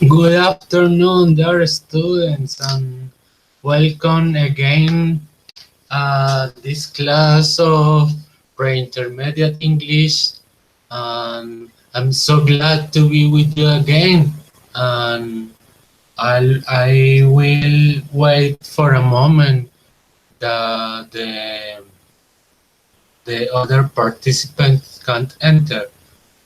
Good afternoon, dear students, and welcome again this class of pre-intermediate English. And I'm so glad to be with you again. And I will wait for a moment that the other participants can't enter,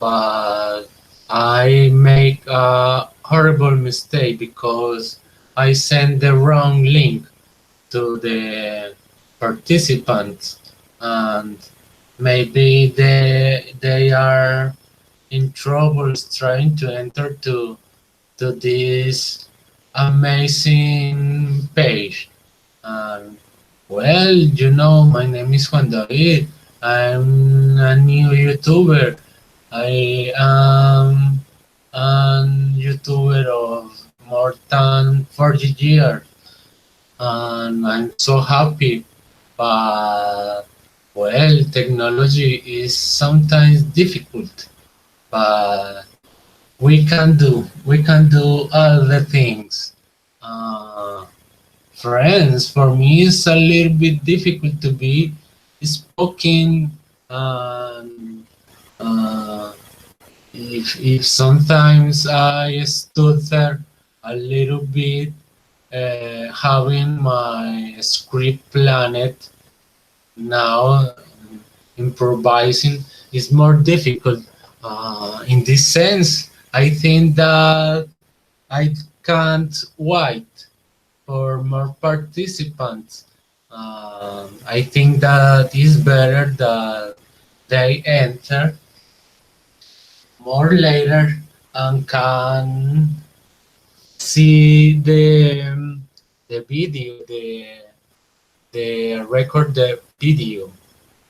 but I make a horrible mistake because I sent the wrong link to the participants, and maybe they are in troubles trying to enter to this amazing page. And well, my name is Juan David. I'm a new YouTuber. I am an YouTuber of more than 40 years, and I'm so happy. But well, technology is sometimes difficult, but we can do all the things. Uh, Friends, for me, it's a little bit difficult to be spoken. And uh, if sometimes I stood there a little bit, having my script planned, now improvising is more difficult. In this sense, I think that I can't wait for more participants. I think that is better that they enter more later and can see the video, the record the video.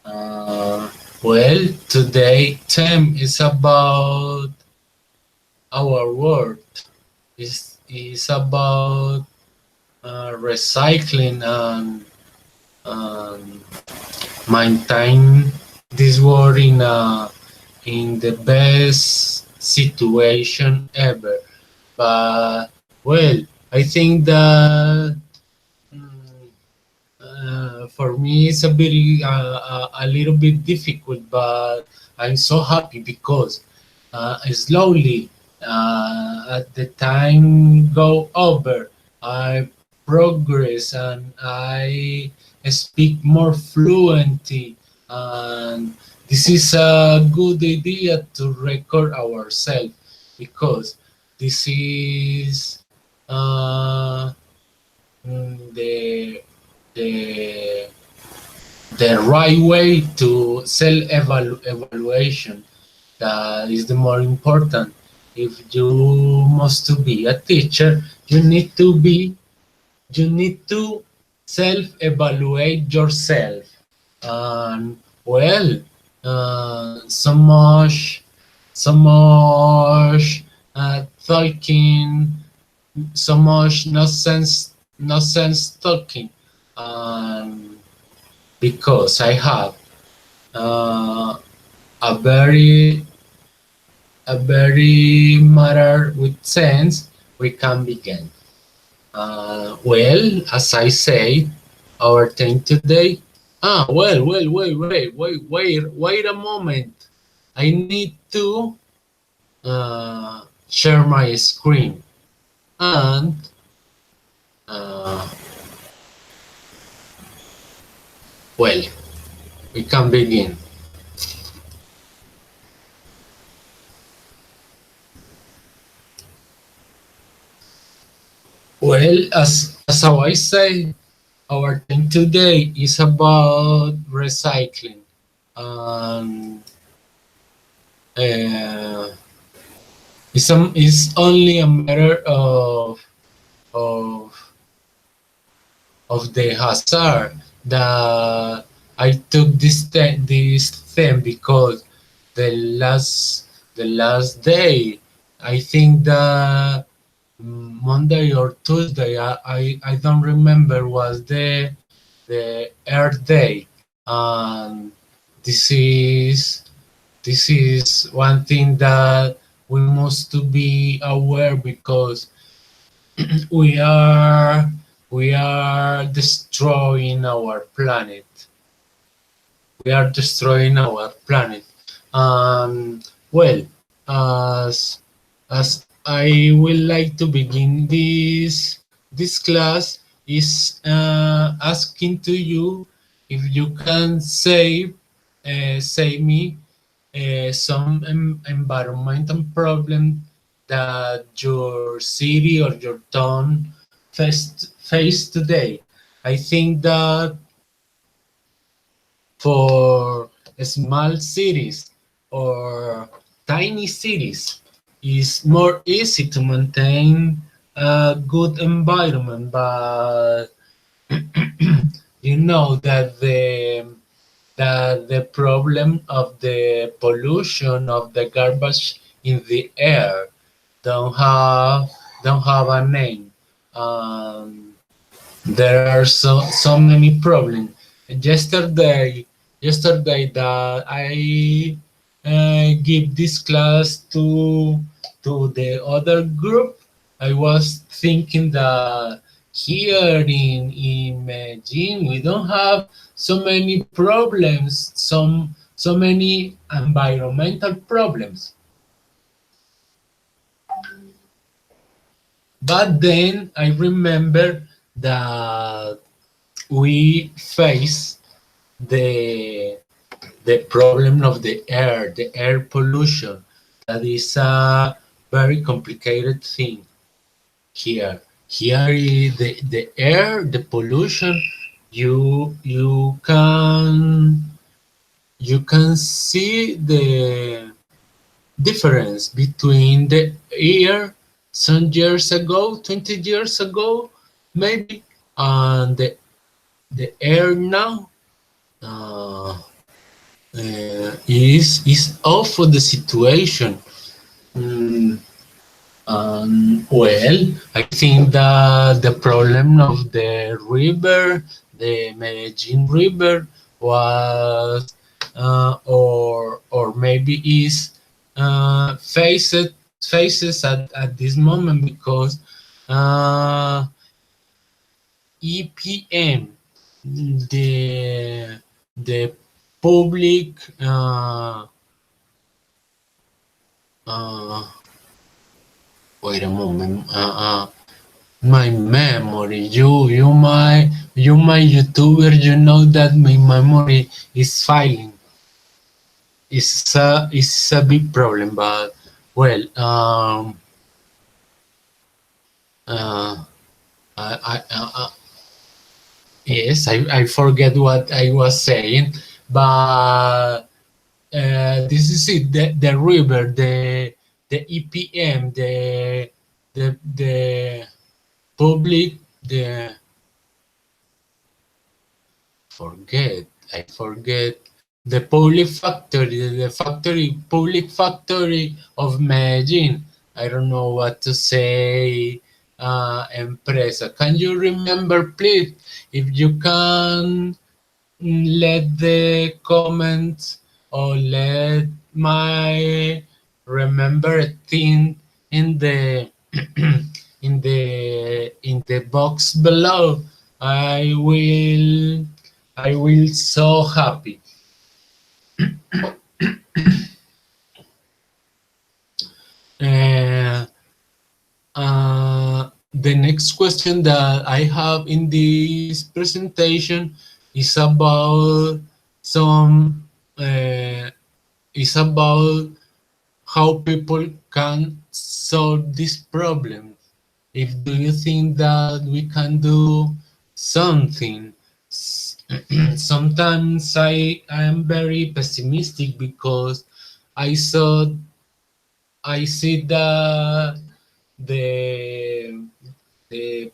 Well, today theme is about our world. Is about recycling and maintain this world in the best situation ever. But well, I think that mm, for me it's a little bit difficult, but I'm so happy because slowly at the time go over, I progress and I speak more fluently, and this is a good idea to record ourselves because this is uh, the the the right way to self evaluation. That is the more important. If you must to be a teacher, you need to self evaluate yourself. And well, so much talking, so much nonsense talking. And because I have uh, a very matter with sense, we can begin. Well, as I say, our thing today. Wait a moment. I need to share my screen, and uh, well, we can begin. Well, as how I say, our thing today is about recycling. Um, uh, it's only a matter of of the hazard that I took this theme because the last the last day, I think that Monday or Tuesday, I don't remember, was the Earth Day. And this is this is one thing that we must to be aware because we are we are destroying our planet. We are destroying our planet. Well, as I will like to begin this class is asking to you if you can say me some environmental problem that your city or your town face today. I think that for small cities or tiny cities, it's more easy to maintain a good environment, but you know that the problem of the pollution of the garbage in the air don't have a name. Um, there are so many problems. Yesterday that I give this class to the other group, I was thinking that here in Medellin we don't have so many problems, so many environmental problems. But then I remember that we face the the problem of the air pollution. That is a very complicated thing here. Here is the air, the pollution. You can see the difference between the air some years ago, 20 years ago, maybe, and the air now. Uh, is awful the situation. Mm, well, I think that the problem of the river, the Medellin River, was or maybe is faces at this moment because uh, EPM, the public uh, wait a moment. My memory. You my YouTuber. You know that my memory is failing. It's a big problem. But well, uh, yes, I forget what I was saying, but this is it. The river, the EPM, the public, the forget I forget the public factory, the factory public factory of Medellin. I don't know what to say. Empresa. Can you remember, please? If you can let the comments or let my remember thing in the in the box below. I will so happy. uh, the next question that I have in this presentation is about some is about how people can solve this problem. If do you think that we can do something? Sometimes I am very pessimistic because I saw I see the the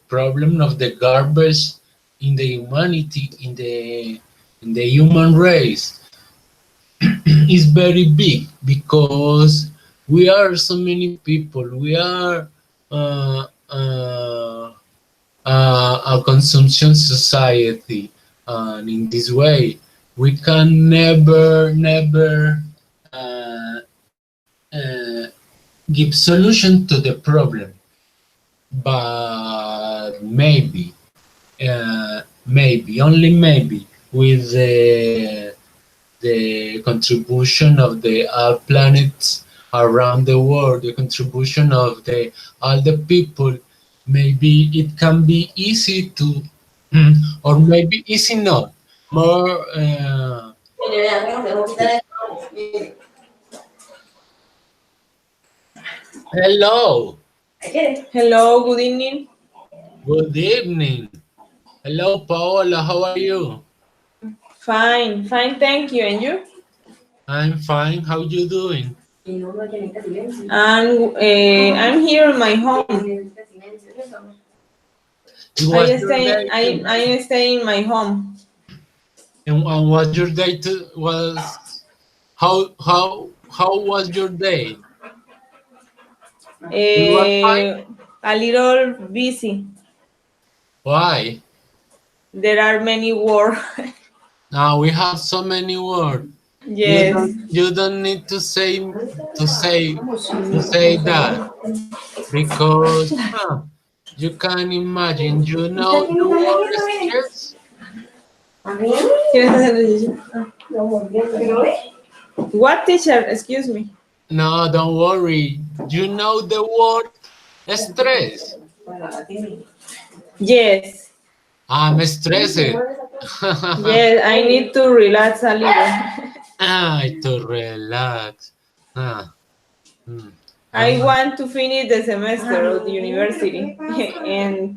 problem of the garbage in the humanity in the human race is very big because we are so many people. We are uh, uh, a consumption society, and in this way, we can never uh, uh, give solution to the problem, but maybe only maybe with the contribution of the all planets around the world, the contribution of the all the people, maybe it can be easy to, or maybe easy not, more. Hello, Hello, good evening. good evening. Hello, Paola. How are you? Fine, fine, thank you. And you? I'm fine. How you doing? I'm here in my home. It was your day I stay in my home. and was your day to was how was your day? It was fine. A little busy. Why? There are many work. Now we have so many words. Yes. You don't need to say to say that because you can imagine. You know the word stress. ¿Quieres hacer ejercicio? What teacher? Excuse me. No, don't worry. You know the word stress. Yes. I'm stressed. Yes, I need to relax a little. To relax. Ah, hmm. I want to finish the semester of the university and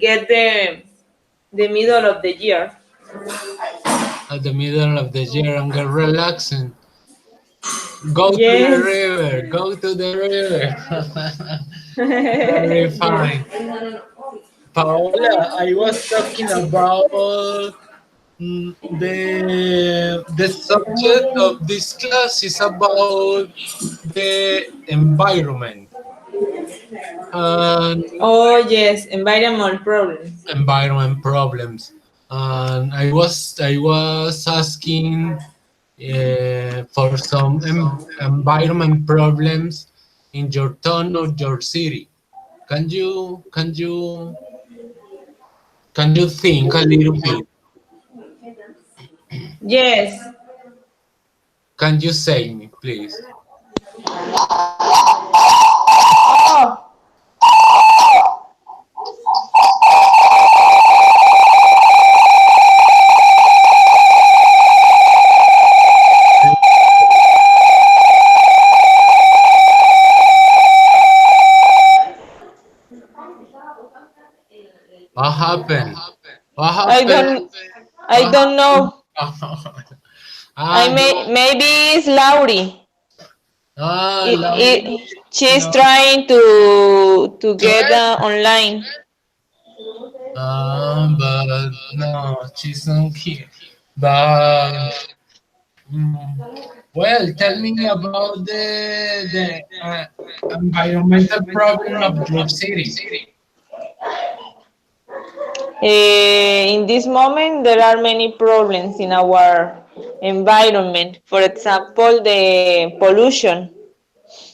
get the middle of the year. At the middle of the year and get relaxing. Go to the Yes. river. Go to the river. Very fine. Paola, I was talking about the subject of this class is about the environment and Oh yes, environmental problems. environment problems. And I was asking for some environment problems in your town or your city. Can you think a little bit? Yes. Can you say me, please? Oh, What happened? What I happened? don't I What don't happened? know. Ah, no. Maybe it's Laurie. Ah, Laurie. She's No. trying to get Sorry? online. But no, she's not here. But well, tell me about the environmental problem of your city. In this moment, there are many problems in our environment. For example, the pollution,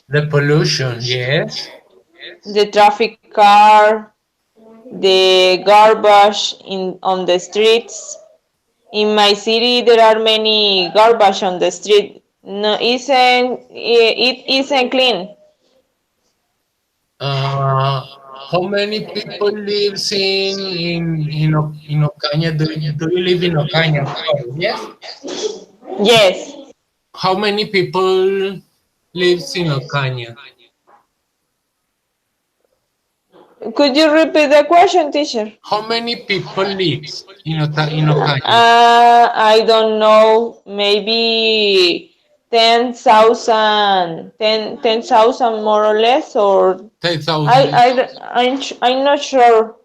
The pollution, yes. the traffic car, the garbage on the streets. In my city, there are many garbage on the street. No, it isn't clean. Uh, how many people lives in Ocaña? Do you live in Ocaña? Of course, yes. Yes. How many people lives in Ocaña? Could you repeat the question, teacher? How many people lives in Ocaña? I don't know. Maybe 10,000, 10,000 more or less, or 10,000. I'm not sure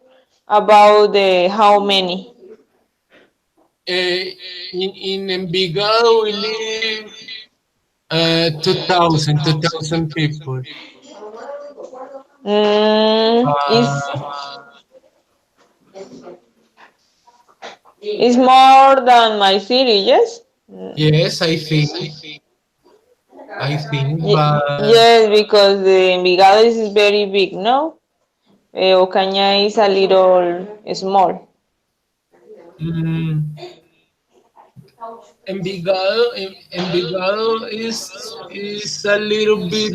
about the how many. In Envigado, we live 2,000 people. Is Uh, is more than my city? Yes. yes, I think. I think, but Yes, because the Envigado is very big, no? Ocaña is a little small. mm, Envigado is a little bit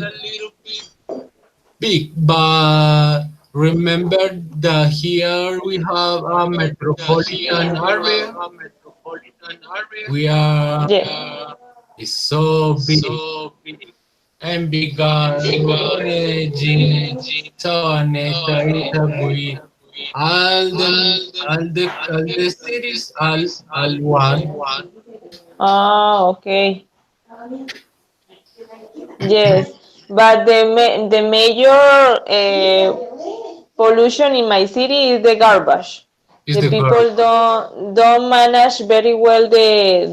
big, but remember that here we have a metropolitan area. We are Yeah. It's so big. Envigado, Medellin, Sabaneta, Itagüí, all the cities, all one. Ah, okay. Yes, but the major pollution in my city is the garbage. Is The the girl. people don't manage very well the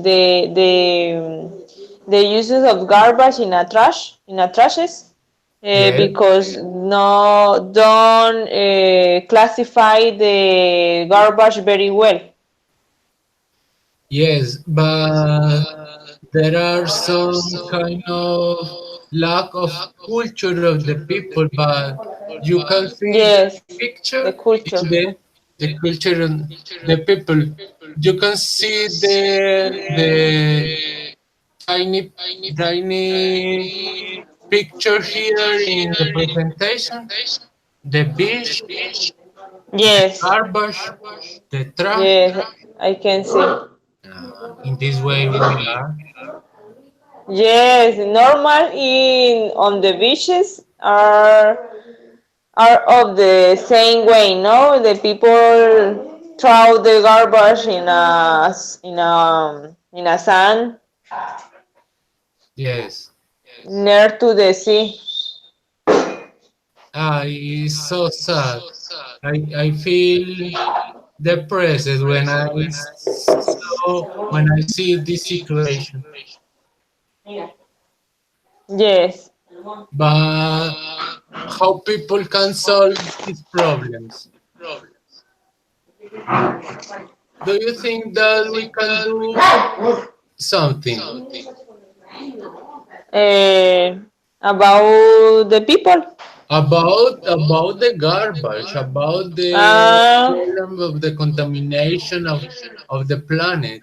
uses of garbage in a trashes Yes, because no don't classify the garbage very well. yes, but there are some kind of lack of culture of the people, but you can see the Yes, picture the culture. in the culture and the people. You can see the tiny tiny picture here in the presentation. The beach, the Yes, garbage, the trash. yes, I can see. In this way we are. Yes, normal in on the beaches are of the same way. No, the people throw the garbage in a sand Yes. near to the sea. It's so sad. I feel depressed when I see this situation. Yes. But how people can solve these problems? Do you think that we can do something Uh, about the people. about the garbage, about the Uh, problem of the contamination of the planet?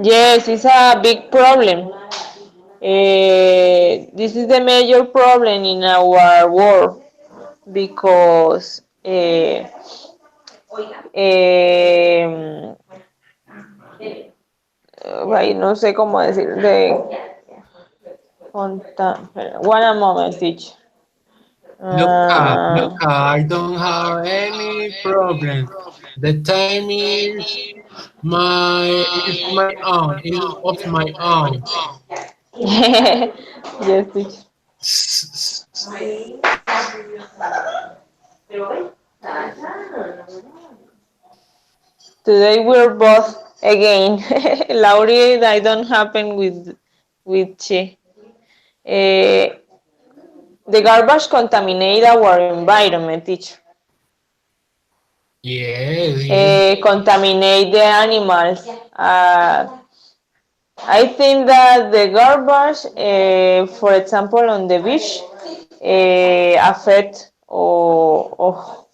yes, it's a big problem. This is the major problem in our world because eh, ay, no sé cómo decir de one moment, teacher. Look, I don't have any problem. The time is my own, is of my own. Yes, teacher. Today we're both again. Laurie, I don't happen with she. Eh, the garbage contaminate our environment, teacher. Yes, yes, Contaminate the animals. I think that the garbage, for example, on the beach, affect or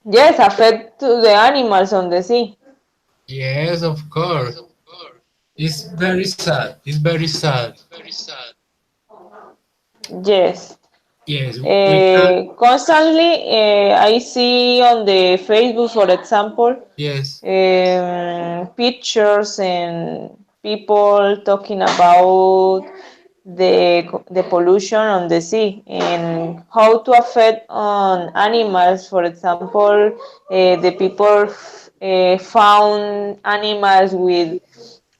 yes, affect to the animals on the sea. yes, of course. It's very sad. It's very sad. Yes. Yes, we can. Constantly, I see on the Facebook, for example, Yes, pictures and people talking about the pollution on the sea and how to affect on animals. For example, the people found animals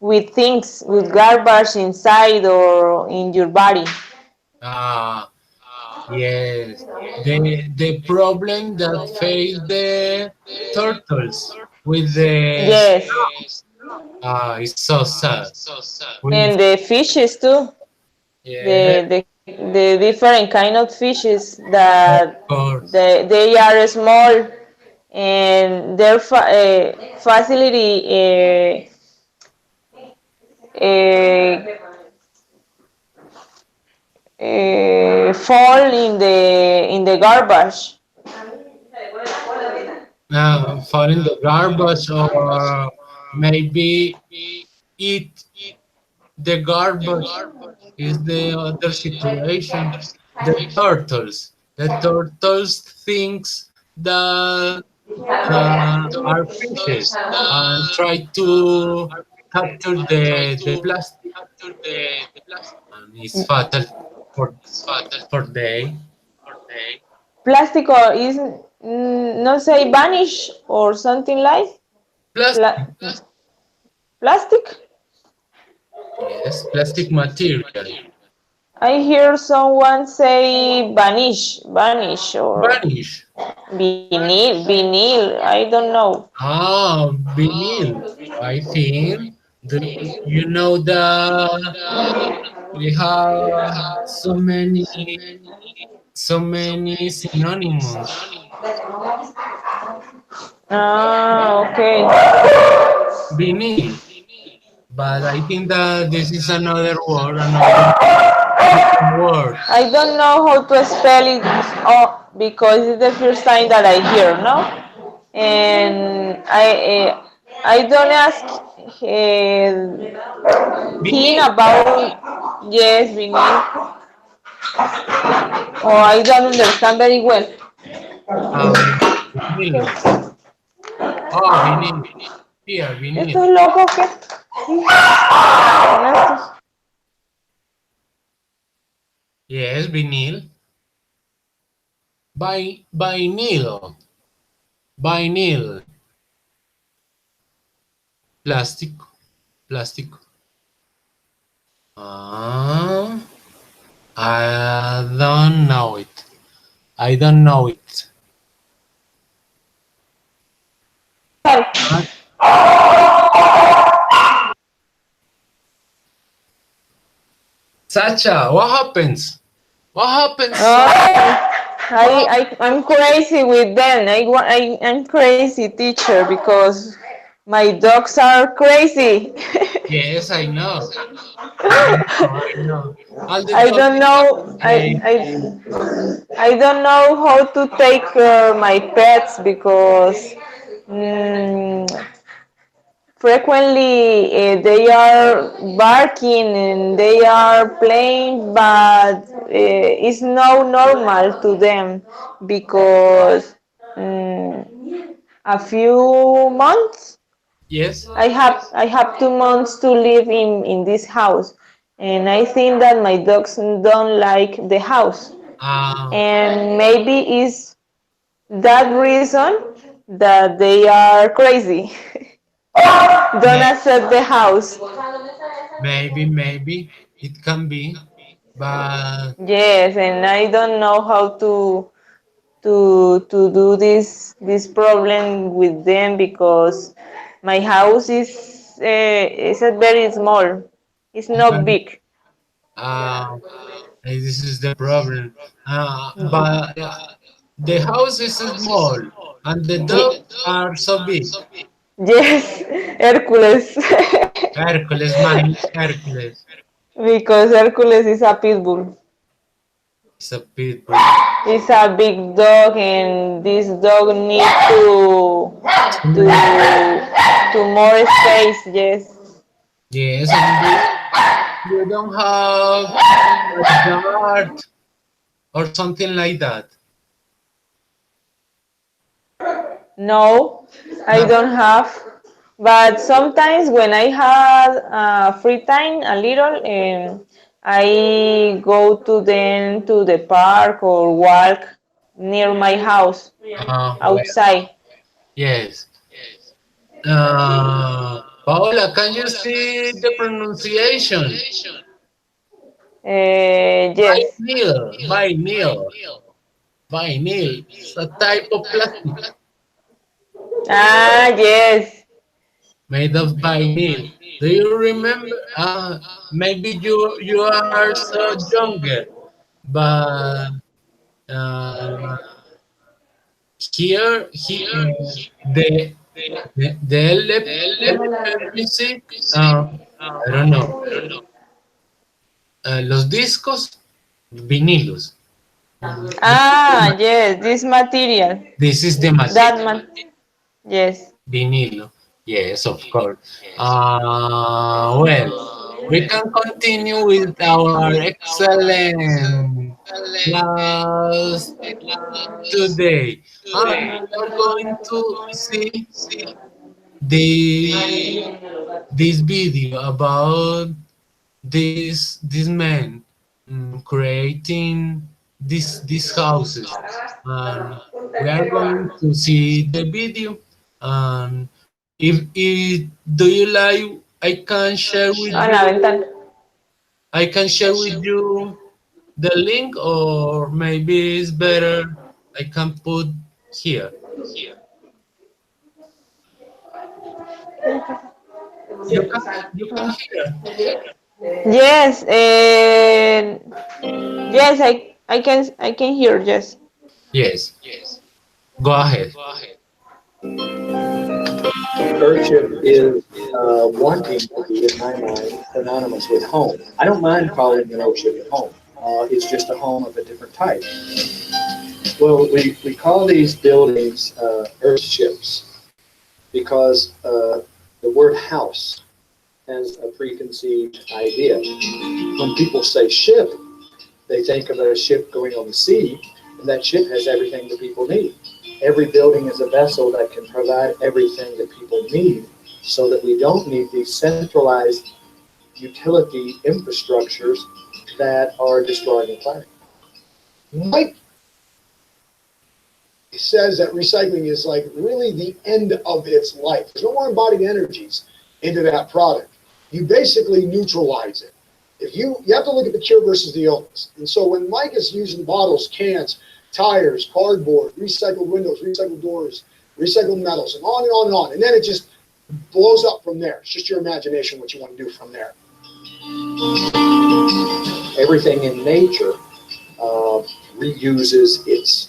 with things with garbage inside or in your body. ah, yes. The problem that face the turtles with the Yes, is so sad. With and the fishes too. yeah, The different kind of fishes of that course. they are small and their facility uh, fall in the garbage. Fall in the garbage, or maybe eat the garbage is the other situation. The turtles thinks that are fishes and try to capture the plastic, and it's fatal for they. Plastic or is not say vanish or something like Plastic, Pla- plastic. yes, plastic material. I hear someone say vanish or Vanish. vinyl. I don't know. Vinyl. I think you know that we have so many synonyms. Okay. Vinyl. But I think that this is another word, another different word. I don't know how to spell it because it's the first time that I hear, no? And I don't ask him Vinyl. about yes, vinyl, or I don't understand very well. Um, Vinyl. Oh, vinyl. Here, vinyl. ¿Estos locos qué? Son estos. Yes, vinyl. Vinyl. Vinyl. Plástico. Plástico. Ah, I don't know it. I don't know it. Sacha, what happens? What happens? I'm crazy with them. I'm crazy teacher because my dogs are crazy. Yes, I know. I know. I know. All the I dogs don't know. they I don't know how to take care my pets because mm, frequently they are barking and they are playing, but it's not normal to them because a few months yes. I have 2 months to live in this house, and I think that my dogs don't like the house, Um. and maybe it's that reason that they are crazy. Don't may- accept the house. maybe it can be, but Yes, and I don't know how to do this problem with them because my house is a very small. It's it's not very, big. um. This is the problem. But the house is small and the dogs are so big. Yes, Hercules. Hercules, my Hercules. Because Hercules is a pit bull. It's a pit bull. It's a big dog, and this dog needs So to many. to more space. Yes. Yes, and you don't have a yard or something like that. No, I No. don't have. But sometimes when I have free time, a little, I go to them to the park or walk near my house Well, outside. yes. Paola, can you see the pronunciation? Yes. Vinyl. Vinyl. It's a type of plastic Ah, yes. made of vinyl. Do you remember? Maybe you are so younger, but uh, here the the LP music, I don't know. Los discos, vinilos. Ah, yes, this material. This is the That material. yes. Vinilo. Yes, of course. Well, we can continue with our excellent class today. We are going to see the this video about this man creating these houses, and we are going to see the video. And if do you like, I can share with Ah, you, la ventana. I can share with you the link, or maybe it's better I can put here. You can hear. Yes, yes, I can hear. Yes. Yes, go ahead. Earthship is wanting to be, in my mind, synonymous with home. I don't mind calling an Earthship a home. It's just a home of a different type. Well, we call these buildings Earthships because the word house has a preconceived idea. When people say ship, they think of a ship going on the sea, and that ship has everything that people need. Every building is a vessel that can provide everything that people need, so that we don't need these centralized utility infrastructures that are destroying the planet. Mike says that recycling is like really the end of its life. There's no more embodied energies into that product. You basically neutralize it. If you have to look at the cure versus the illness. And so when Mike is using bottles, cans, tires, cardboard, recycled windows, recycled doors, recycled metals, and on and on and on, and then it just blows up from there. It's just your imagination what you want to do from there. Everything in nature reuses its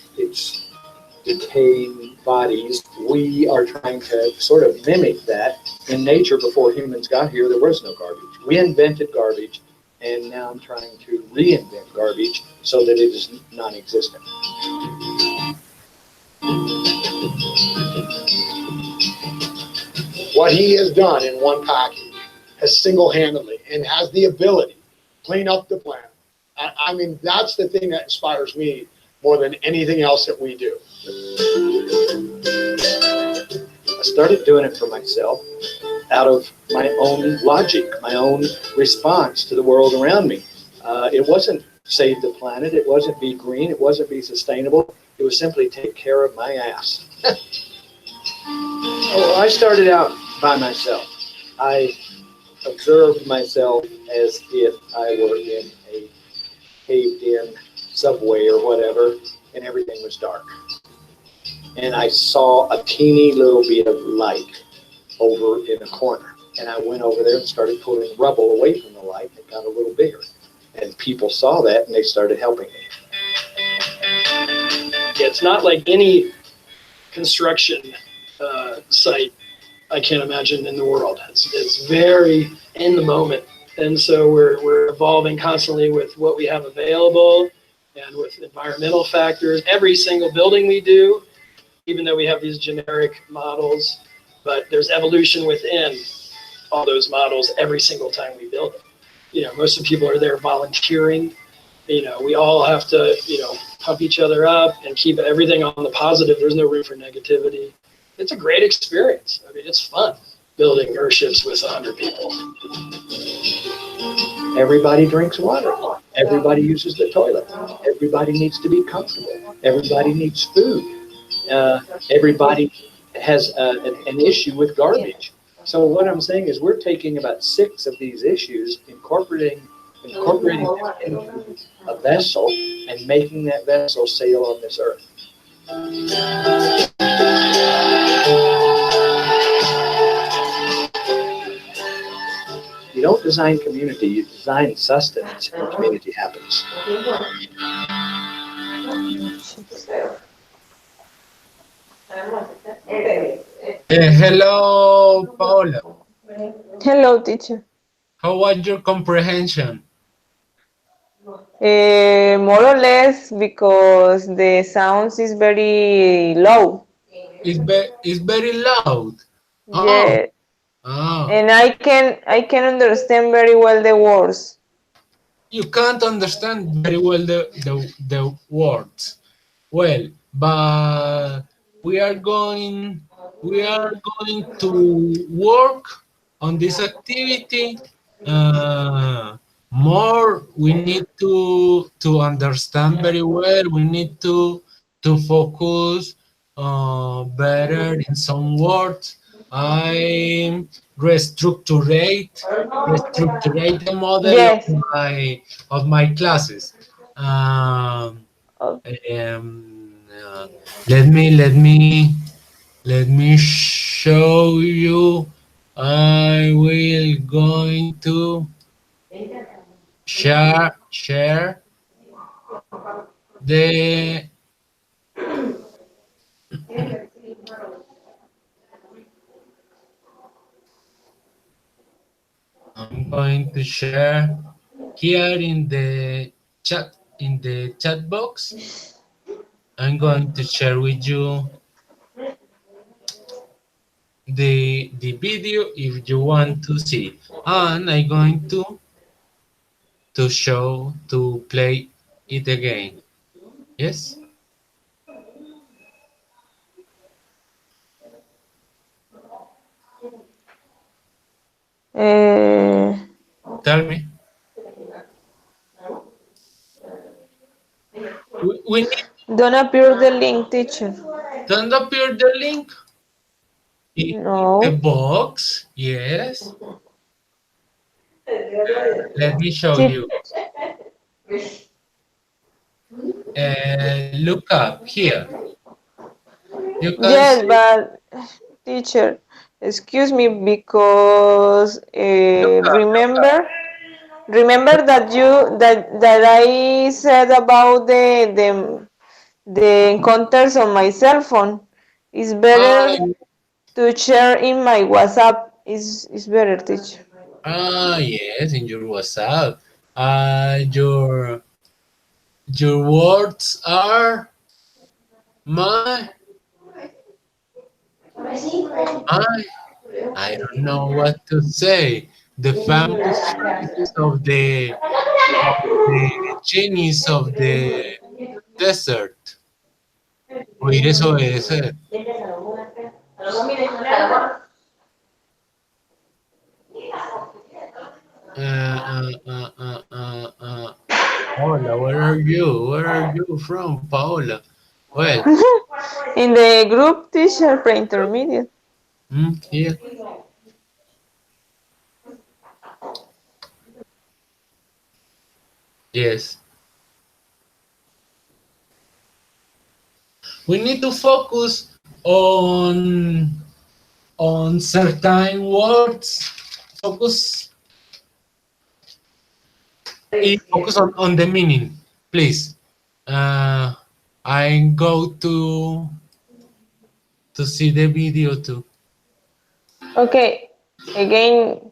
decaying bodies. We are trying to sort of mimic that. In nature, before humans got here, there was no garbage. We invented garbage, and now I'm trying to reinvent garbage so that it is non-existent. What he has done in one package has single-handedly and has the ability to clean up the planet. I mean, that's the thing that inspires me more than anything else that we do. I started doing it for myself out of my own logic, my own response to the world around me. It wasn't save the planet, it wasn't be green, it wasn't be sustainable, it was simply take care of my ass. Well, I started out by myself. I observed myself as if I were in a caved-in subway or whatever, and everything was dark. And I saw a teeny little bit of light over in a corner. And I went over there and started pulling rubble away from the light, and it got a little bigger. And people saw that, and they started helping me. It's not like any construction site I can imagine in the world. It's very in the moment. And so we're evolving constantly with what we have available and with environmental factors. Every single building we do, even though we have these generic models, but there's evolution within all those models every single time we build it. You know, most of the people are there volunteering. You know, we all have to, pump each other up and keep everything on the positive. There's no room for negativity. It's a great experience. I mean, it's fun building Earthships with 100 people. Everybody drinks water. Everybody uses the toilet. Everybody needs to be comfortable. Everybody needs food. Everybody has an issue with garbage. So what I'm saying is we're taking about 6 of these issues, incorporating them into a vessel and making that vessel sail on this earth. You don't design community, you design sustenance, and community happens. Hello, Paola. Hello, teacher. How was your comprehension? More or less because the sounds is very low. It's very loud. Oh, Yeah, oh. and I can understand very well the words. You can't understand very well the words. Well, but we are going we are going to work on this activity. More we need to understand very well. We need to focus better in some words. I restructurate the model Yes. of my classes. Oh, Uh, let me show you. I will going to share the I'm going to share here in the chat box. I'm going to share with you the video if you want to see, and I'm going to play it again. Yes, uh, tell me. We need don't appear the link, teacher. don't appear the link in the No. box. Yes, let me show Te- you. Look up here. You can yes, see. but teacher, excuse me because Look up. Look up. remember that I said about the encounters on my cell phone. It's better Ah, to share in my WhatsApp. Is better, teacher. yes, in your WhatsApp. Your words are my my. I don't know what to say. The famous phrases of the genies of the desert. Oír es obedecer. Paola, where are you? Where are you from, Paola? Well, In the group teacher pre-intermediate. here, yes. We need to focus on certain words. Focus focus on the meaning, please. Uh, I go to see the video too. Okay. Again,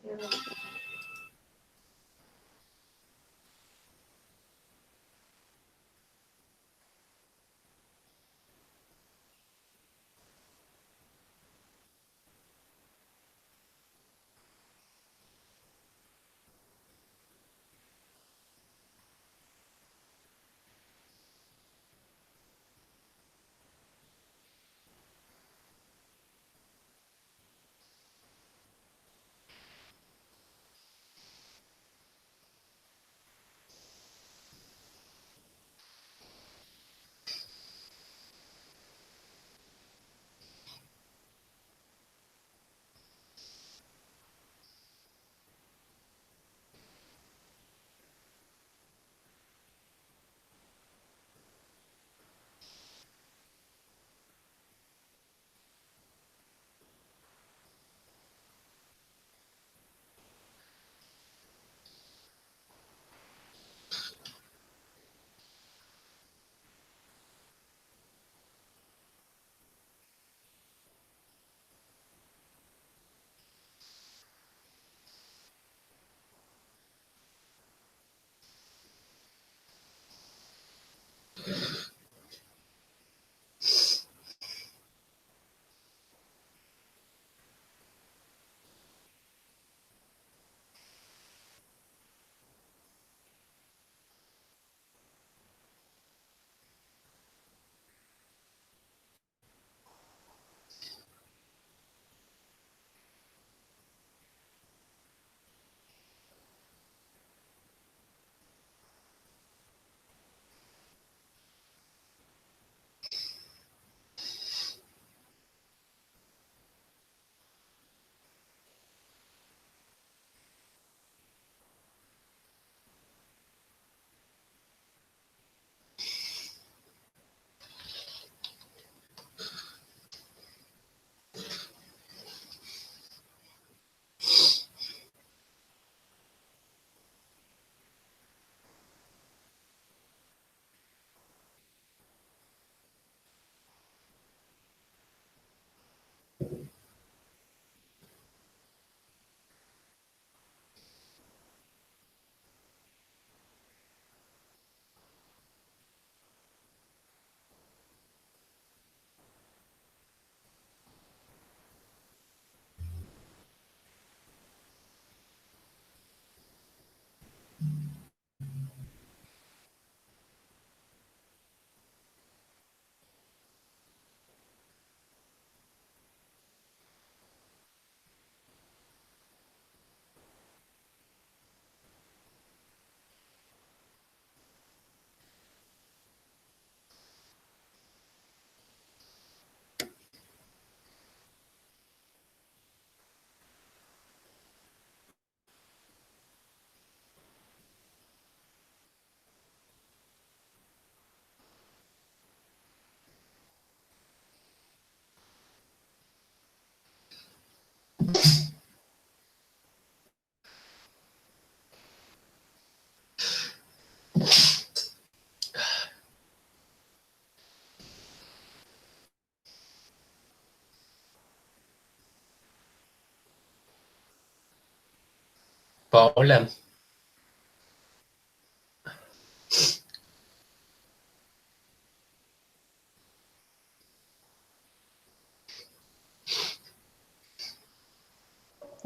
Paola.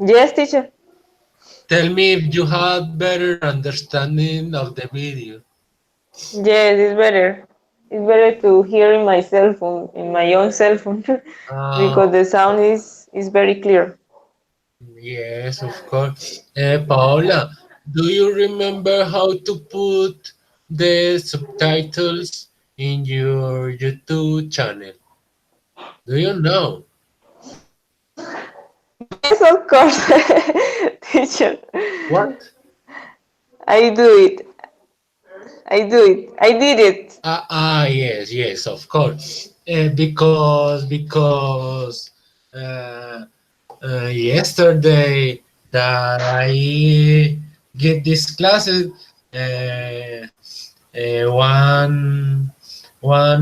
Yes, teacher. Tell me if you have better understanding of the video. Yes, it's better. It's better to hear in my cell phone, in my own cell phone, because the sound is very clear. Yes, of course. Paola, do you remember how to put the subtitles in your YouTube channel? Do you know? Yes, of course, teacher. What? I do it. I do it. I did it. Yes, of course. Because yesterday that I get this classes, uh, one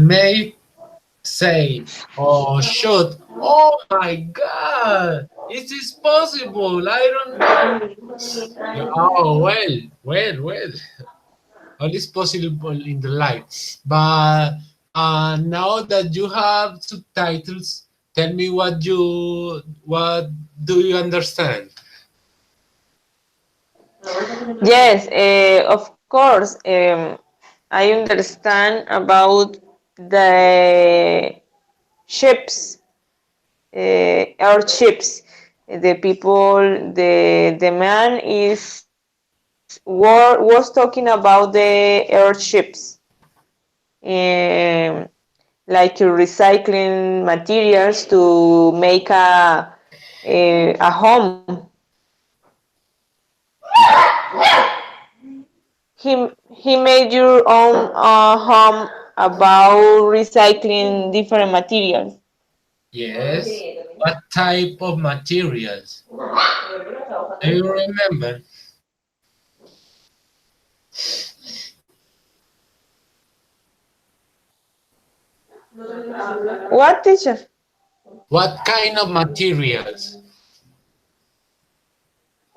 mate say, "Oh shoot! Oh my God! Is this possible? I don't know." Oh well. All is possible in the life. But now that you have subtitles, tell me what do you understand? Yes, of course. I understand about the ships, airships. The people, the man was talking about the airships, um, like recycling materials to make a home. He made your own home about recycling different materials. Yes. What type of materials? Do you remember? What, teacher? What kind of materials?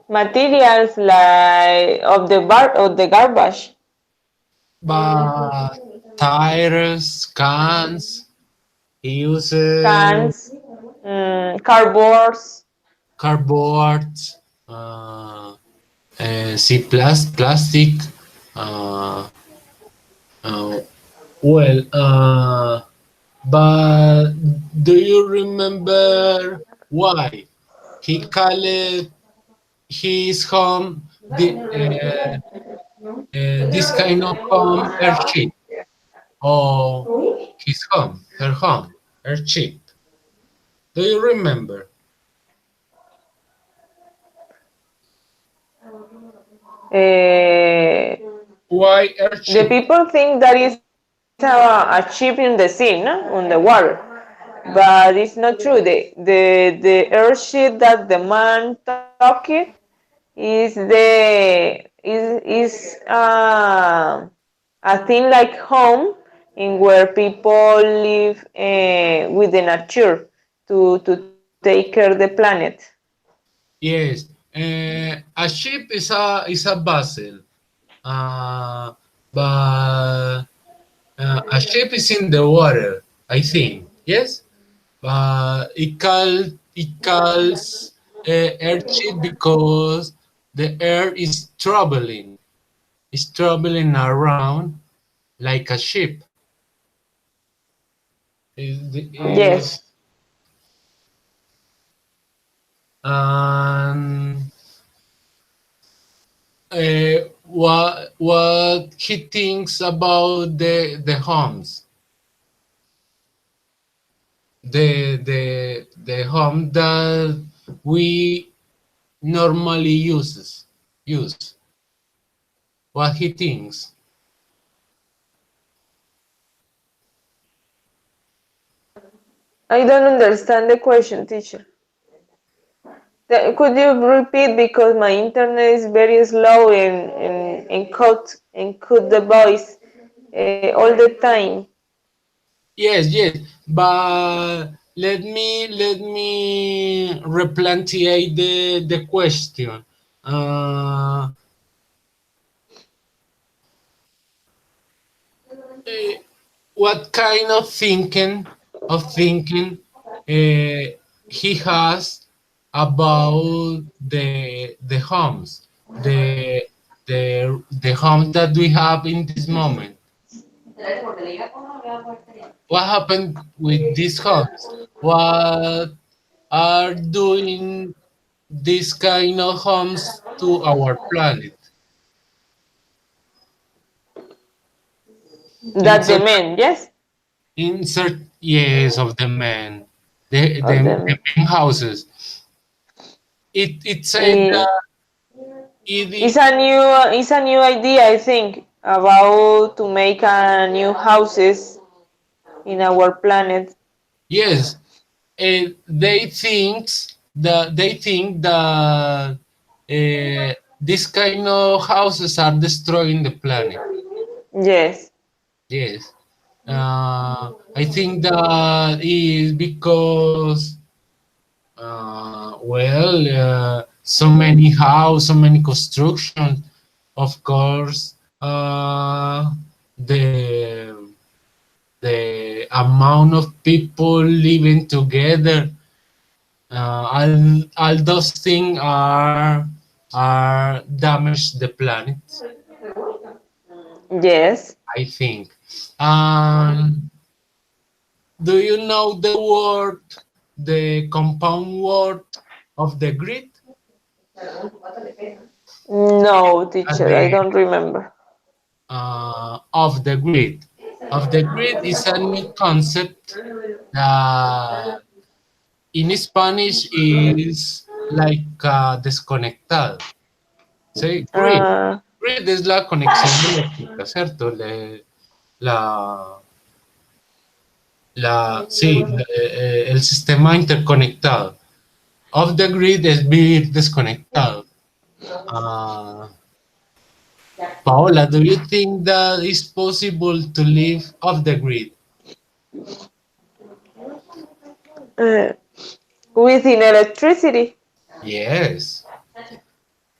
Materials like of the garbage, But tires, cans, he uses cans, cardboards. cardboard, see plastic. Uh, uh, well, but do you remember why he called his home this kind of home airship? Or his home, her home, airship? Do you remember? Uh, Why the airship? people think that is a ship in the sea, no? On the water, but it's not true. The airship that the man talked is a thing like home in where people live with the nature to take care of the planet. Yes, a ship is a vessel, uh, but a ship is in the water. I think yes, but it calls airship because the air is traveling. It's traveling around like a ship. Is Yes. and what he thinks about the homes, the home that we normally use. What he thinks. I don't understand the question, teacher. Could you repeat because my internet is very slow and cut the voice all the time. Yes, but let me replanteate the question. Uh, eh, what kind of thinking he has about the homes, the homes that we have in this moment. What happened with these homes? What are doing these kind of homes to our planet? That the Insert, men, yes, insert yes of the men, the of them. main houses. It said Eh, that it it's a new idea, I think, about to make a new houses in our planet. yes, they think that this kind of houses are destroying the planet. Yes. Yes. I think that is because, so many house, so many construction. Of course, the amount of people living together, all those things are damage the planet. Yes. I think. Um, Do you know the compound word of the grid? No, At teacher, I the don't remember. of the grid. Of the grid is a new concept that in Spanish is like desconectado. Sí, grid. Uh, Grid es la conexión eléctrica, ¿cierto? El sistema interconectado. Off the grid es vivir desconectado. Uh, Paola, do you think that it's possible to live off the grid? uh, within electricity. Yes.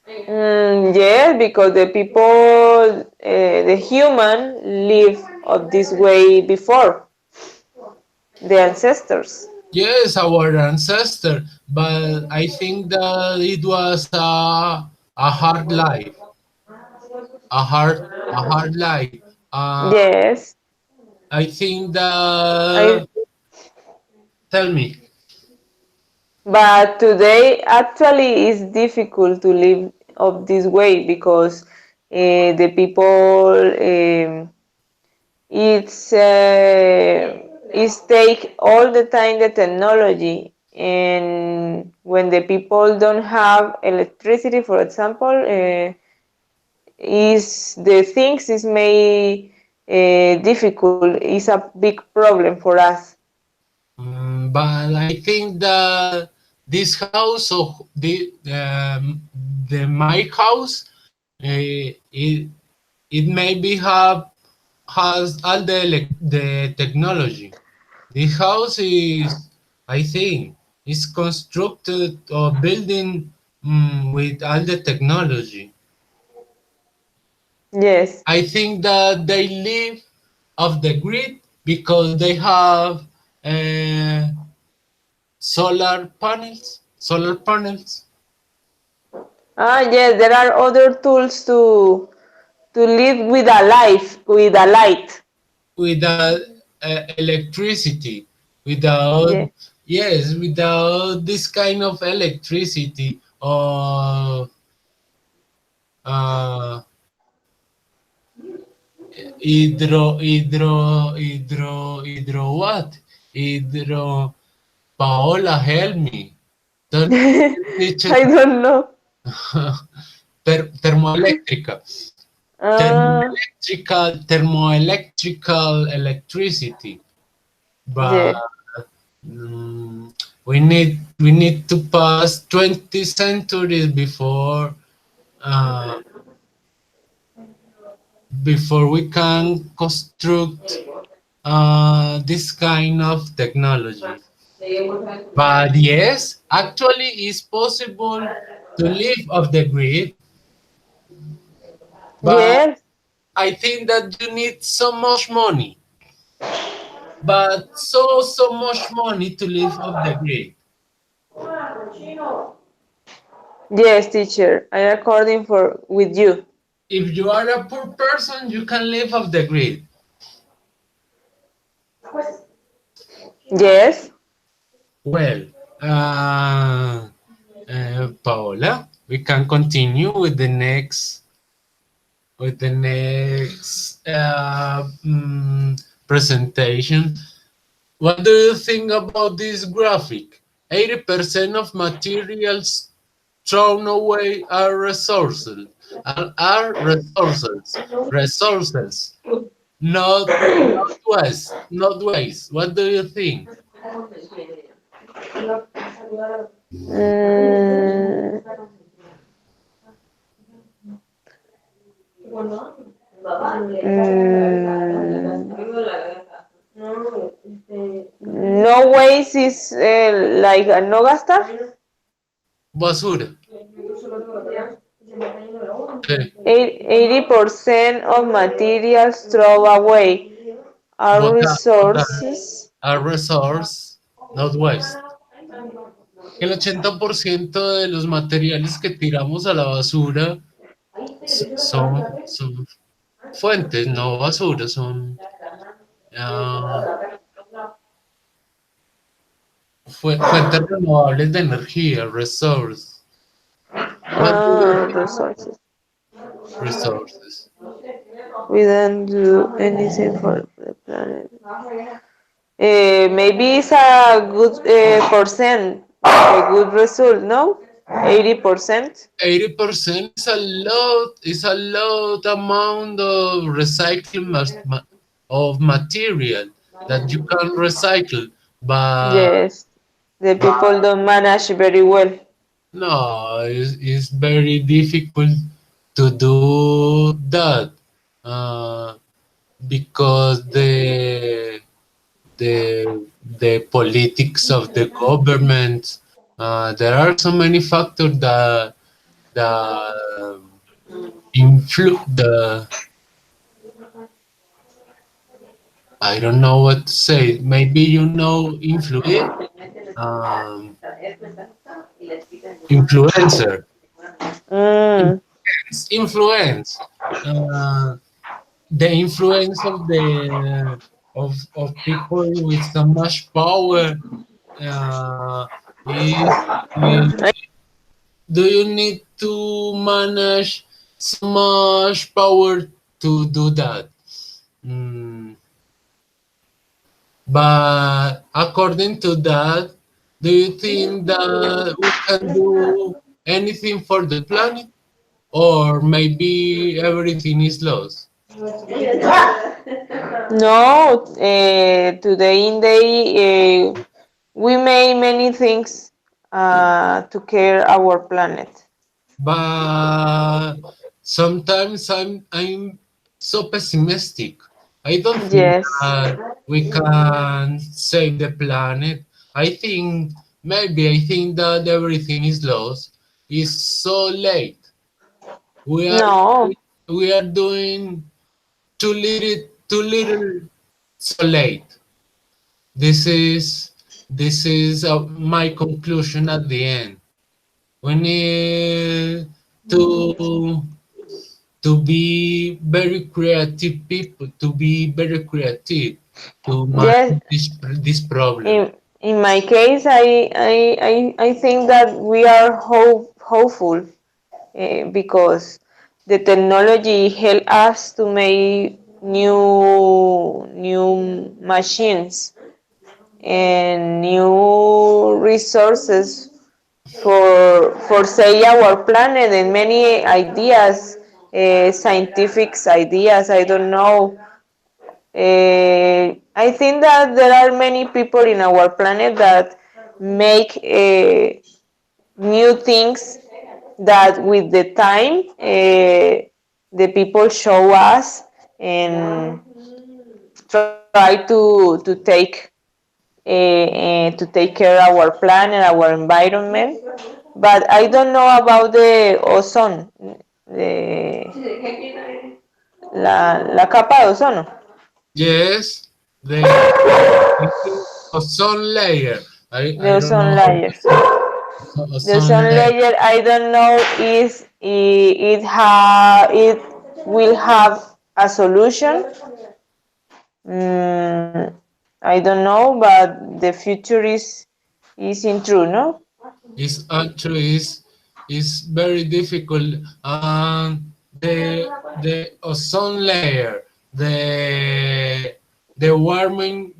Yes, because the people, the human, live of this way before the ancestors. Yes, our ancestor, but I think that it was a hard life, a hard life. Yes, I think I. that, tell me. But today actually is difficult to live of this way because the people it's take all the time the technology, and when the people don't have electricity, for example, is the things is made difficult, is a big problem for us. But I think that this house, or the my house, it maybe has all the technology. This house is, I think, is constructed or building, with all the technology. Yes. I think that they live off the grid because they have uh, solar panels. Solar panels Yes, there are other tools to live with a life, with a light. without electricity, without, Yeah. yes, without this kind of electricity, or uh, what? Hydro. Paola, help me. Tell me, teacher. I don't know. Thermoeléctrica. Uh, Thermoelectrical electricity. But yeah. we need to pass 20 centuries uh, before we can construct this kind of technology. But yes, actually, it's possible to live off the grid, but Yes. I think that you need so much money, but so much money to live off the grid. Yes, teacher. I according for with you. If you are a poor person, you can live off the grid. Yes. Well, Paola, we can continue with the next presentation. What do you think about this graphic? 80% of materials thrown away are resources. Are resources. Resources. Not waste. Not waste. What do you think? Mm, no waste is like no gastar. Basura. Okay. 80% of materials thrown away are But resources. a resource, not waste. El 80% de los materiales que tiramos a la basura son fuentes, no basura, son ah, fuentes renovables de energía, resource. What do you think? Resources. Resources. We don't do anything for the planet. Maybe it's a good percent, a good result, no? 80%. 80% is a lot amount of recycling of material that you can recycle, but Yes, the people don't manage very well. no, it's very difficult to do that uh, because the politics of the government. There are so many factors that influence the. I don't know what to say. Maybe you know influence influencer. Mm, Influence. Uh, the influence of of people with so much power uh, is do you need to manage so much power to do that? Mm, but according to that, do you think that we can do anything for the planet, or maybe everything is lost? no, today in day we make many things to care our planet. But sometimes I'm so pessimistic. I don't think Yes. that we can save the planet. I think that everything is lost. It's so late. We are No. we are doing too little so late. This is my conclusion at the end. We need to to be very creative people, to be very creative to Yes. manage this problem. In my case, I think that we are hopeful because the technology help us to make new machines and new resources for say our planet and many ideas, scientific ideas. I don't know. I think that there are many people in our planet that make new things that with the time the people show us and try to take care our planet, our environment. but I don't know about the ozone, la capa de ozono. Yes, the ozone layer. The I don't ozone know. layers. The Ozone ozone layer. layer, I don't know is it will have a solution. I don't know, but the future is in true, no? Is actually is very difficult. The ozone layer, the warming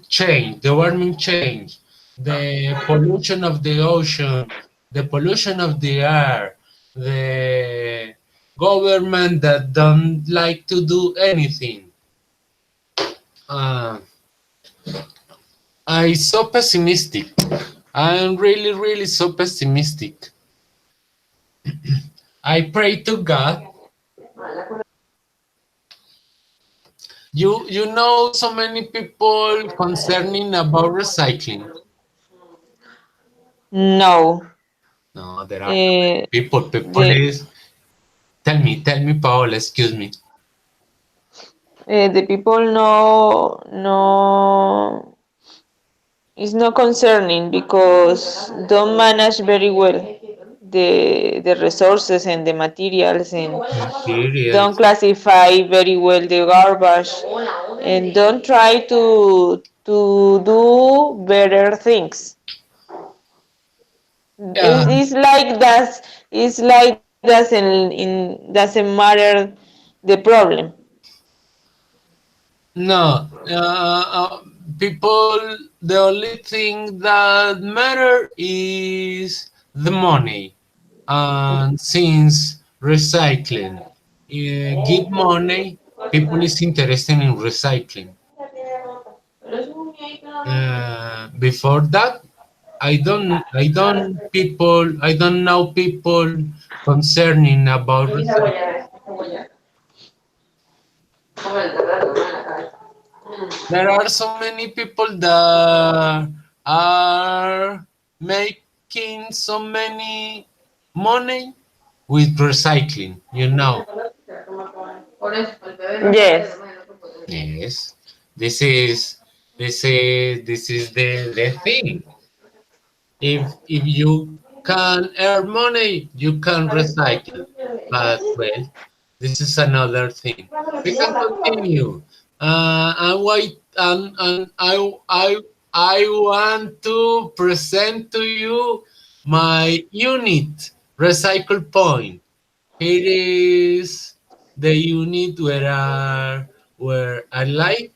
change, the pollution of the ocean, the pollution of the air, the government that don't like to do anything. Uh, I so pessimistic. I'm really, really so pessimistic. I pray to God. You know so many people concerning about recycling. No. No, there are Uh, people. People the is tell me, Paola. Excuse me. the people no it's not concerning because don't manage very well the resources and the materials and don't Materials. classify very well the garbage and don't try to do better things. Yeah. It's like that. It's like doesn't matter the problem. No. People. The only thing that matter is the money. And since recycling give money, people is interested in recycling. Before that, I don't know people concerning about recycling. There are so many people that are making so many money with recycling, you know. Yes. Yes, this is this is the thing. If you can earn money, you can recycle. But well, this is another thing. We can continue. And wait, and I want to present to you my unit recycle point. Here is the unit where I live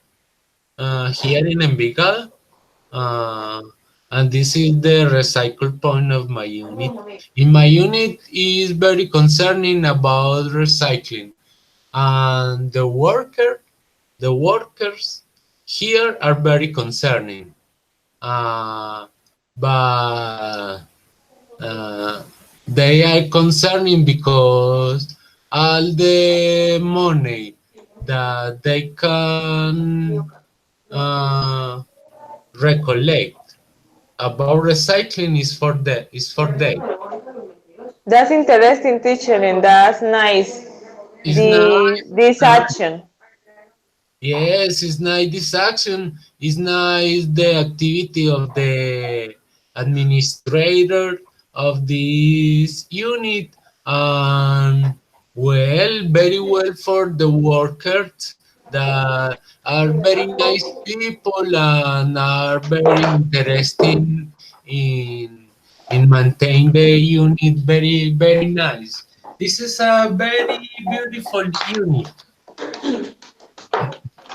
here in Envigado. Uh, and this is the recycle point of my unit. In my unit is very concerning about recycling, and the workers here are very concerning. Uh, but they are concerning because all the money that they can recollect about recycling is for them. That's interesting, teacher, and that's nice. It's nice. This action. Yes, it's nice. This action is nice. The activity of the administrator of this unit, and well, very well for the workers that are very nice people and are very interesting in maintain the unit. Very very nice. This is a very beautiful unit.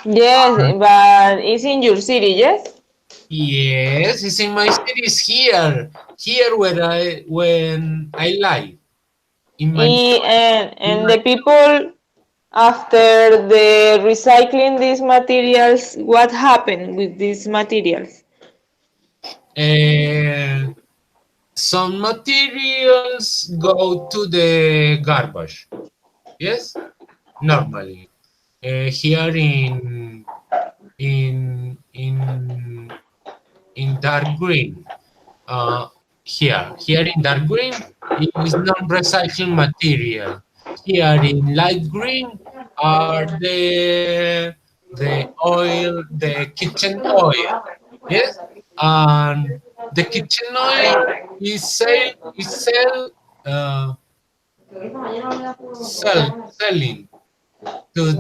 Yes, but it's in your city, yes? Yes, it's in my cities here when I live in my in And my the people after the recycling these materials, what happened with these materials? uh, some materials go to the garbage. Yes, normally here in in dark green. Here in dark green is non-recycling material. Here in light green are the oil, the kitchen oil. Yes, and the kitchen oil is uh, selling to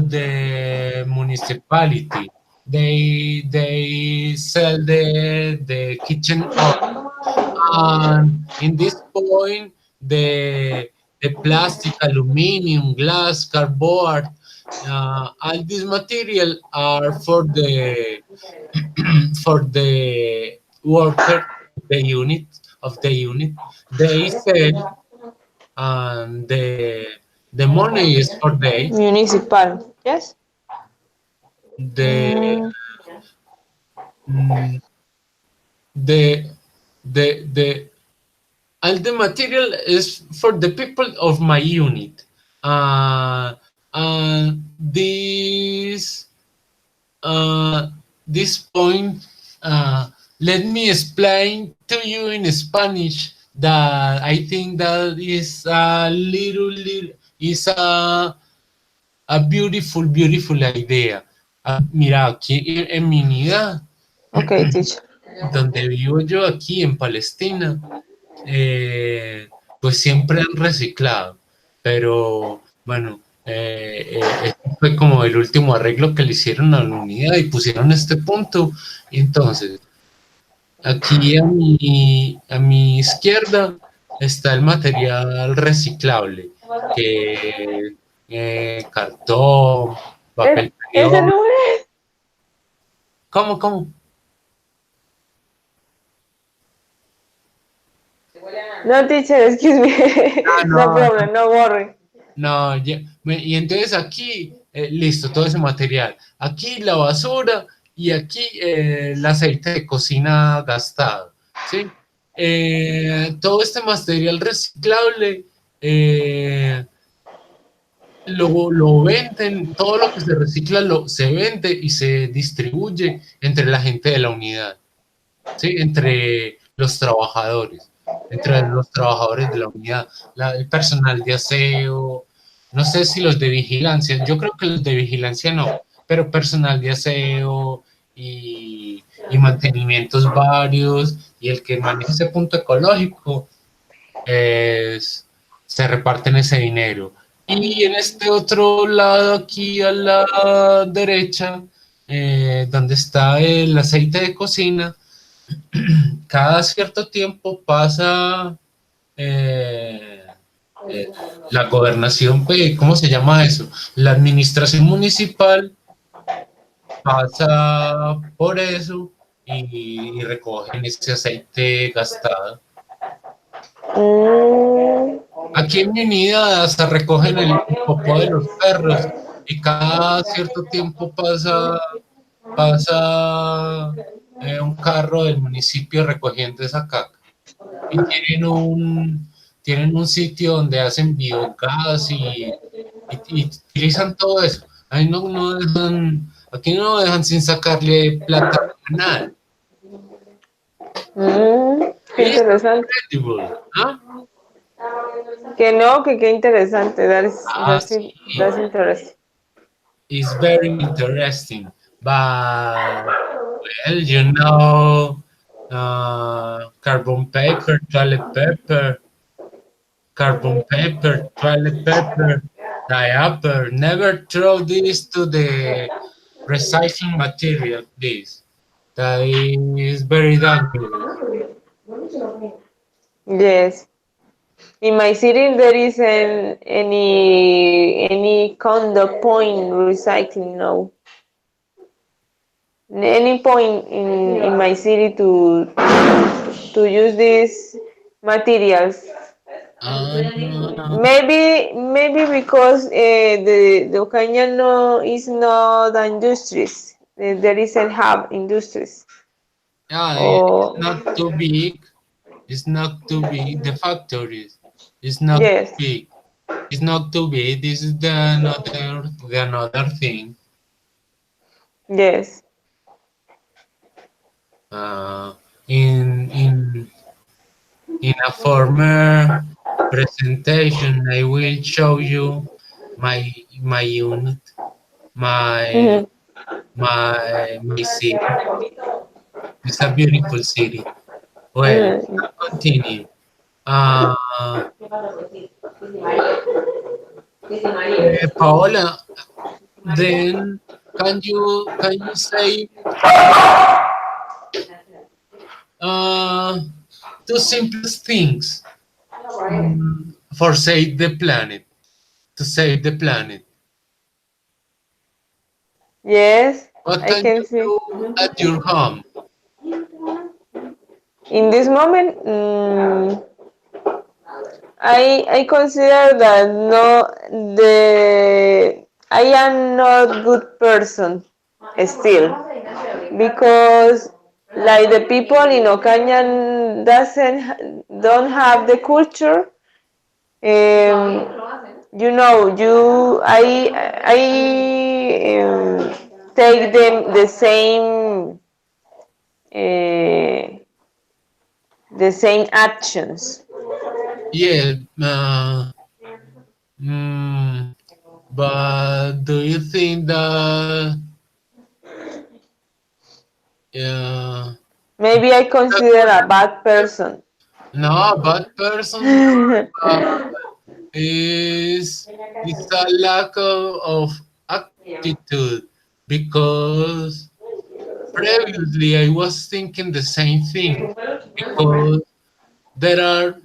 the municipality. They sell the kitchen oil, and in this point, the plastic, aluminum, glass, cardboard, all these material are for the for the worker, the unit. They sell, and the money is for they. Municipal. Yes. The mm, the the all the material is for the people of my unit. This this point, let me explain to you in Spanish that I think that is a little is a beautiful idea. Mira, aquí en mi unidad, Okay, teacher. donde vivo yo, aquí en Palestina, pues siempre han reciclado, pero bueno, este fue como el último arreglo que le hicieron a la unidad y pusieron este punto. Y entonces, aquí a mi izquierda está el material reciclable, que cartón, papel Ese periódico. no es. ¿Cómo? No, teacher, excuse me. No problem, no worry. No, y entonces aquí, listo, todo ese material. Aquí la basura y aquí el aceite de cocina gastado, ¿sí? Todo este material reciclable lo venden, todo lo que se recicla se vende y se distribuye entre la gente de la unidad, ¿sí? Entre los trabajadores de la unidad, el personal de aseo, no sé si los de vigilancia, yo creo que los de vigilancia no, pero personal de aseo y mantenimientos varios, y el que maneja ese punto ecológico, se reparten ese dinero. Y en este otro lado, aquí a la derecha, donde está el aceite de cocina, cada cierto tiempo pasa la gobernación, ¿cómo se llama eso? La administración municipal pasa por eso y recogen ese aceite gastado. Aquí en mi unidad hasta recogen el popó de los perros y cada cierto tiempo pasa un carro del municipio recogiendo esa caca. Y tienen un sitio donde hacen biogás y utilizan todo eso. Ahí no dejan, aquí no dejan sin sacarle plata a nada. Qué interesante. ¿Ah? Que qué interesante. That's interesting. It's very interesting, but well, you know, carbon paper, toilet paper, diaper. Never throw this to the recycling material, please. That is very dangerous. Yes. In my city, there isn't any conduct point recycling. No, any point in my city to use these materials. Maybe because the Ocaña is not industries. There isn't hub industries. It's not too big. It's not too big. The factories. It's not too big. It's not too big. This is the another thing. Yes. Uh, in in in a former presentation, I will show you my unit, my Mhm. my city. It's a beautiful city. Well, Mhm. continue. Uh, Paola, then can you say uh, two simplest things for save the planet? To save the planet, Yes, what I can can you see. do at your home? In this moment, I consider that no the I am not good person still because like the people in Ocaña don't have the culture. I take them uh, the same actions. Yeah, mm, but do you think that uh, Maybe I consider a bad person. no, bad person is a lack of attitude because previously I was thinking the same thing because there are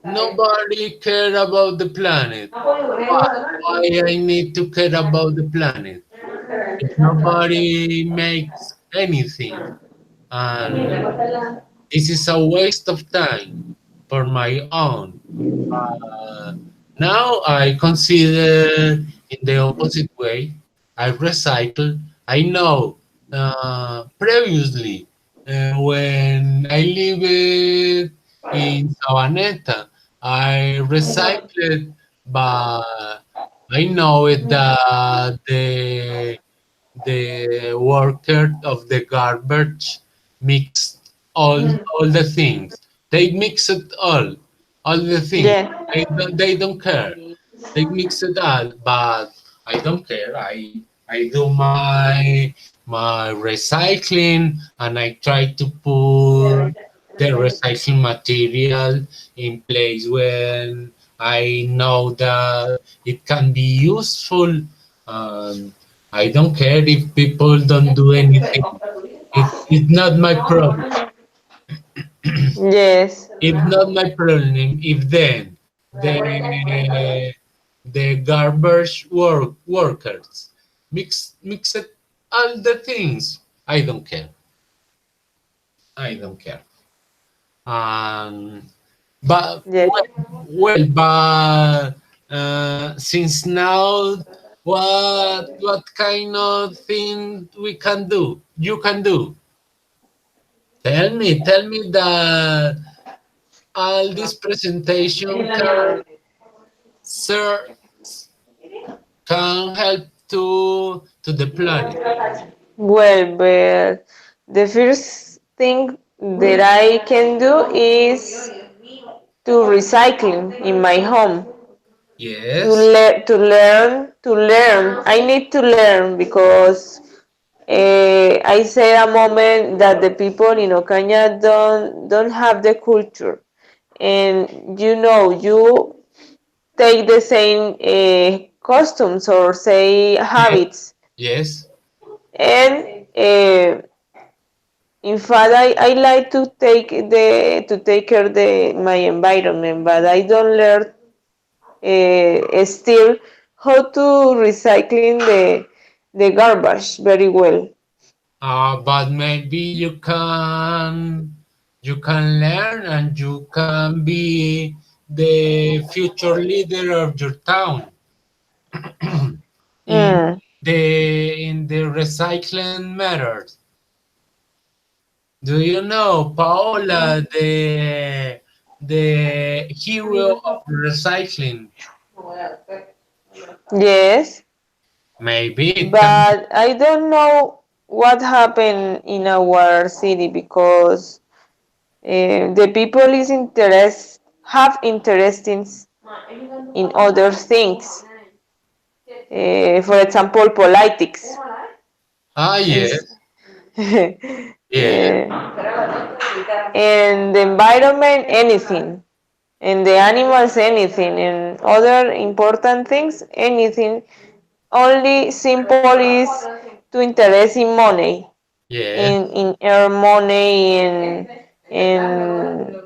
nobody care about the planet. Why? Why I need to care about the planet? If nobody makes anything, and this is a waste of time for my own. Uh, Now I consider in the opposite way. I recycle. I know previously when I lived in Sabaneta, I recycled, but I know it that the worker of the garbage mixed all the things. They mix it all the things. Yeah. They don't care. They mix it all, but I don't care. I do my recycling and I try to put the recycling material in place when I know that it can be useful. Um, I don't care if people don't do anything. It's not my problem. Yes. It's not my problem if then the garbage workers mix it all the things. I don't care. I don't care. Um, but Yes. but since now, what kind of thing we can do? You can do. Tell me that all this presentation sir, can help to the planet. Well, but the first thing that I can do is to recycling in my home. Yes. To learn. I need to learn because I said a moment that the people in Ocaña don't have the culture, and you take the same customs or say Yes. habits, Yes. and in fact I like to take care my environment, but I don't learn still how to recycling the garbage very well. But maybe you can learn and you can be the future leader of your town in Mm. the recycling matters. Do you know Paola, the hero of recycling? Yes, Maybe it can. but I don't know what happened in our city, because the people have interest in other things. For example, politics. Yes, yeah, And the environment, anything. And the animals, anything. And other important things, anything. Only simple is to interest in money, yeah. in earn money, and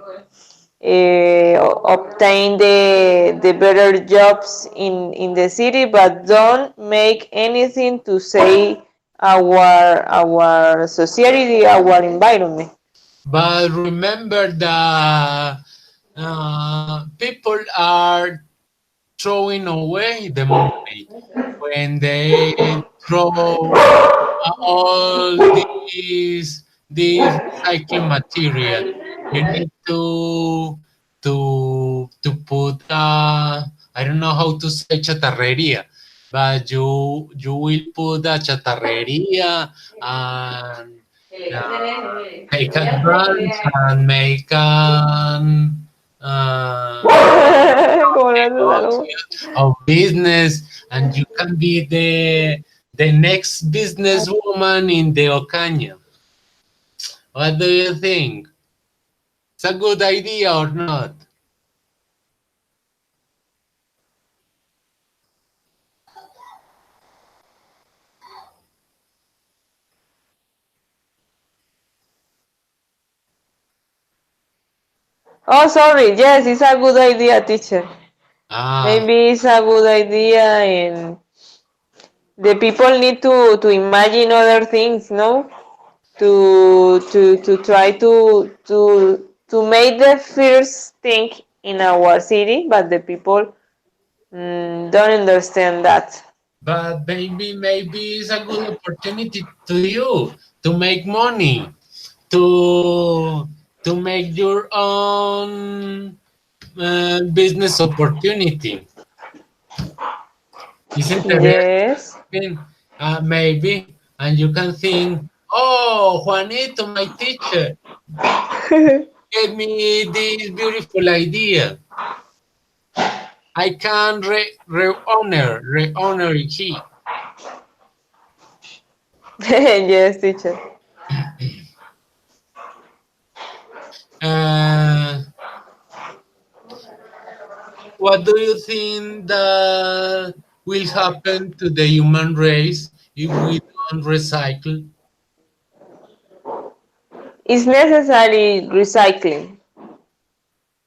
obtain the better jobs in the city, but don't make anything to say our society, our environment. But remember that people are throwing away the money when they throw all these recycling material. You need to put I don't know how to say chatarrería, but you will put a chatarrería and make advance and make an Como le haces algo. of business, and you can be the next businesswoman in the Ocaña. What do you think? It's a good idea or not? Oh, sorry. Yes, it's a good idea, teacher. Ah, Maybe it's a good idea, and the people need to imagine other things, no? To try to make the first thing in our city, but the people don't understand that. but maybe it's a good opportunity to you to make money, to to make your own business opportunity. Isn't Yes. interesting? Maybe, and you can think, oh, Juanito, my teacher, gave me this beautiful idea. I can re-honor he. Yes, teacher. Uh, what do you think that will happen to the human race if we don't recycle? It's necessary recycling.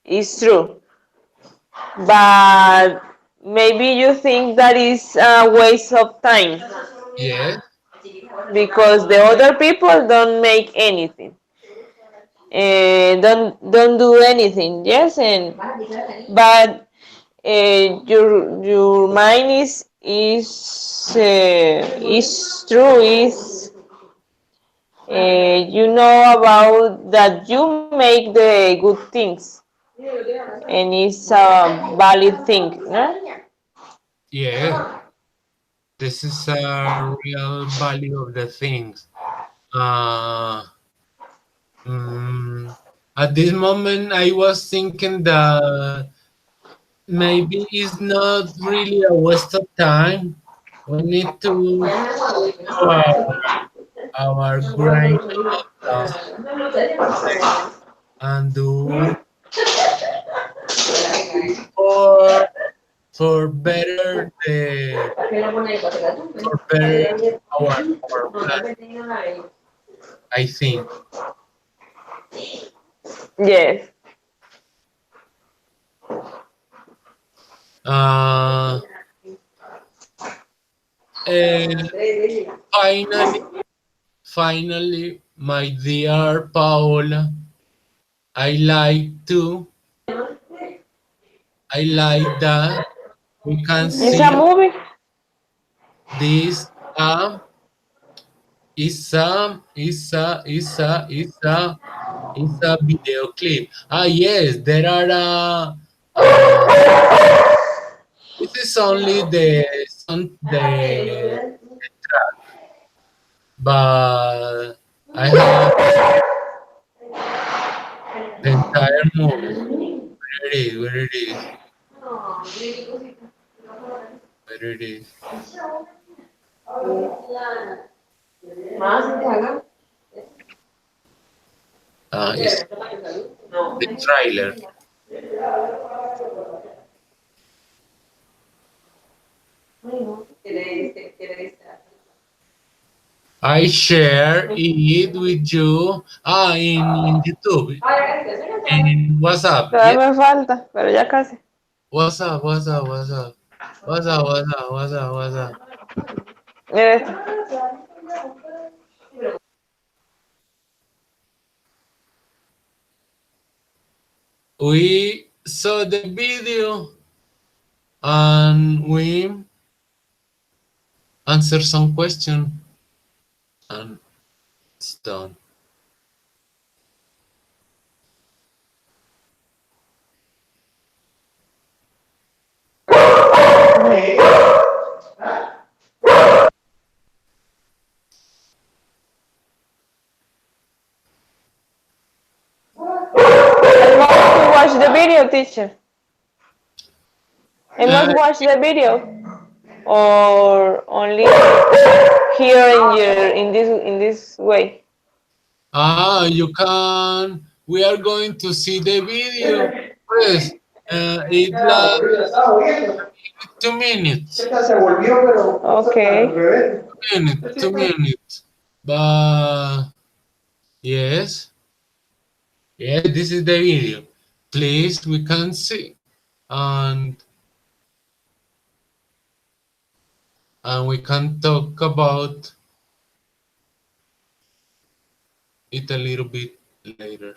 It's true. But maybe you think that is a waste of time, Yes, because the other people don't make anything. Don't do anything. Yes, and but your mind is true. Is you know about that you make the good things, and it's a valid thing, no? yes. This is a real value of the things. Uh, mm, at this moment, I was thinking that maybe it's not really a waste of time. We need to do our grind uh, and do for for better the for better our planet. I think. Yes. Uh, and finally, my dear Paola, I like to. I like that we can It's a see movie. this is a video clip. Ah yes, there are this is only the but I have the entire movie. Where it is? Where it is? Where it is? It's the trailer. I share it with you in YouTube, in WhatsApp. Yeah, Todavía me falta, pero ya casi. WhatsApp, WhatsApp, WhatsApp, WhatsApp, WhatsApp, WhatsApp, WhatsApp. Mira esto. We saw the video and we answered some question and it's done. I must to watch the video, teacher. I must Uh, watch the video, or only here in this way. you can. We are going to see the video. Pues, it lasts 2 minutes. Okay. 2 minutes. 2 minutes. But yes, yeah, this is the video. Please, we can see, and we can talk about it a little bit later.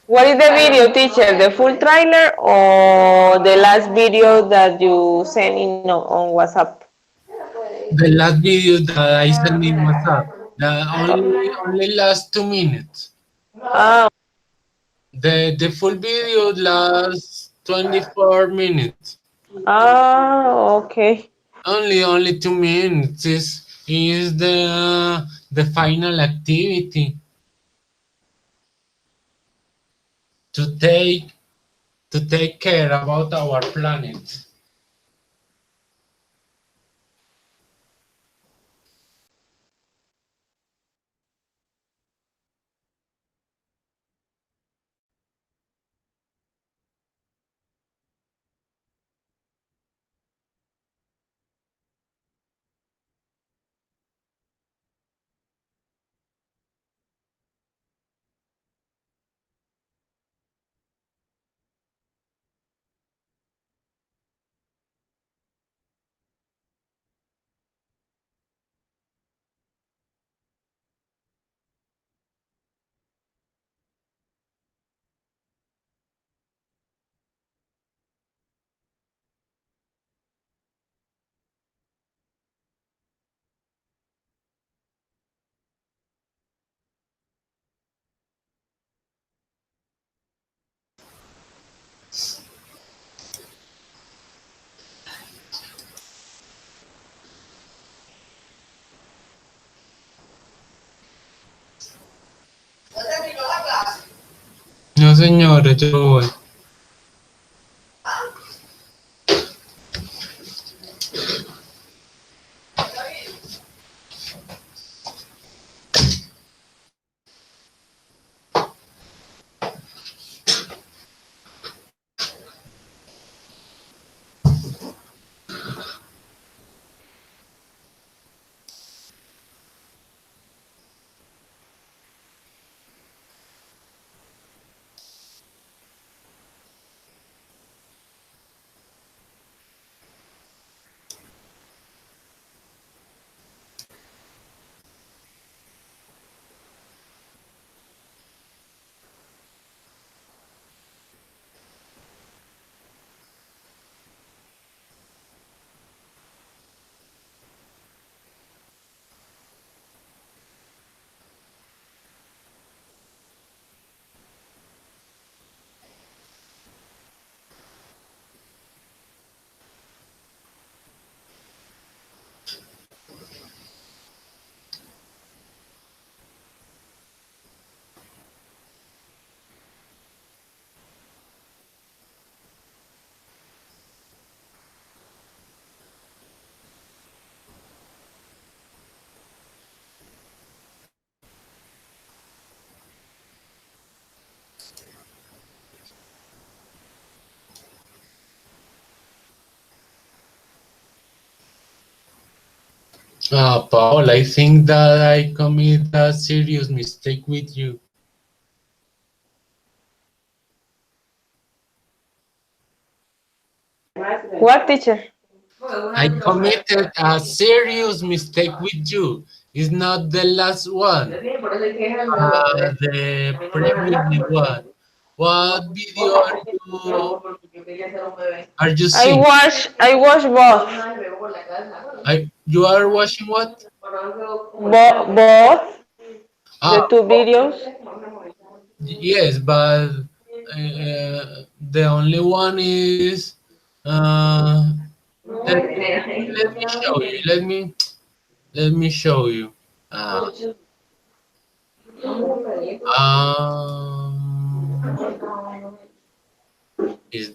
What is the video, teacher? The full trailer or the last video that you sent in on WhatsApp? The last video that I sent in WhatsApp, the only last 2 minutes. Ah, The full video lasts 24 minutes. okay. Only 2 minutes is the final activity to take care about our planet. señores, yo voy. Paul, I think that I commit a serious mistake with you. What, teacher? I committed a serious mistake with you. It's not the last one, the previous one. What video are you seeing? I watch both. You are watching what? Both the Ah, two videos. yes, but the only one is. Let me show you. Let me show you. Um, is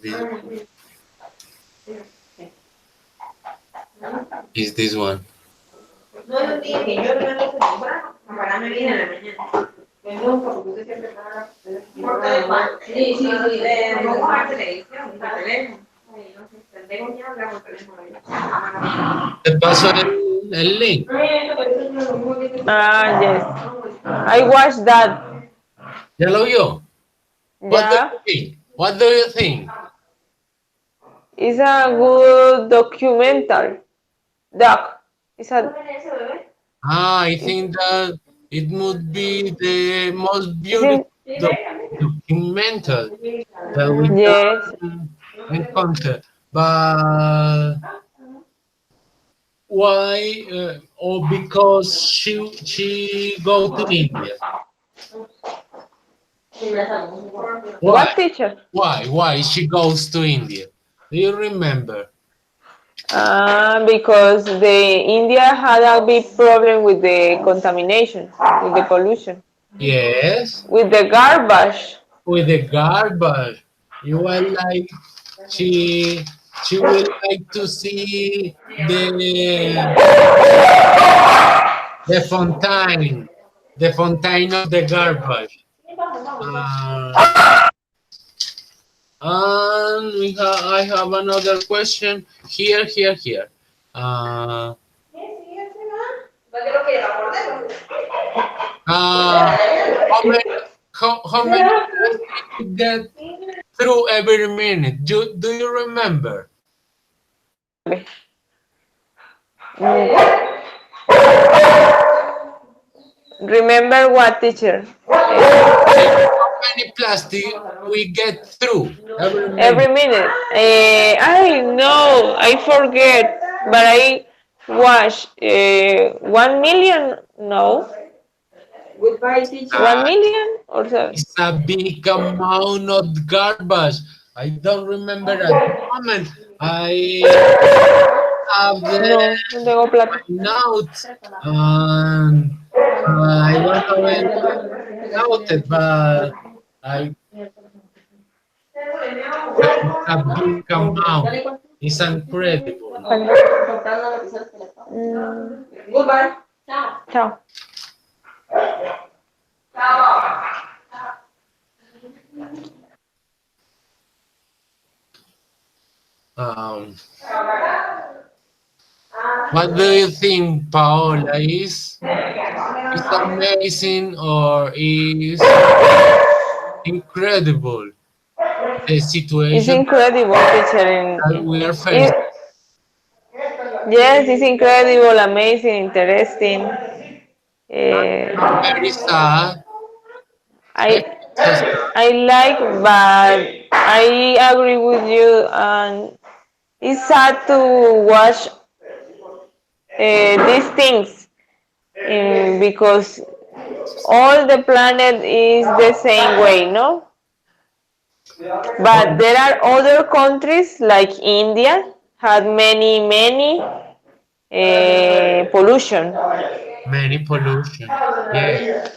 this one? Te paso el link. Yes. I watched that. ¿Ya lo vio? Yeah. What do you think? It's a good documentary. I think that it would be the most beautiful documentary that we can encounter. But why? Or because she go to India? What, teacher? Why she goes to India? Do you remember? Because India had a big problem with the contamination, with the pollution. Yes. With the garbage. With the garbage. You are like she will like to see the fontaine of the garbage. And I have another question here. How many you get through every minute? Do you remember? Remember what, teacher? How many plastic we get through every minute? I know, I forget, but I watch 1 million. No. Goodbye, teacher. 1 million or so. It's a big amount of garbage. I don't remember at the moment. I have the notes, and I don't have it noted, but I It's a big amount. It's incredible. Goodbye. Chao. Um, what do you think, Paola? Is amazing or is incredible the It's situation incredible, teacher. that we are facing? Yes, it's incredible, amazing, interesting. Very sad. I So sad. I like, but I agree with you, and it's sad to watch these things because all the planet is the same way, no? But there are other countries like India had many pollution. Many pollution. Yeah.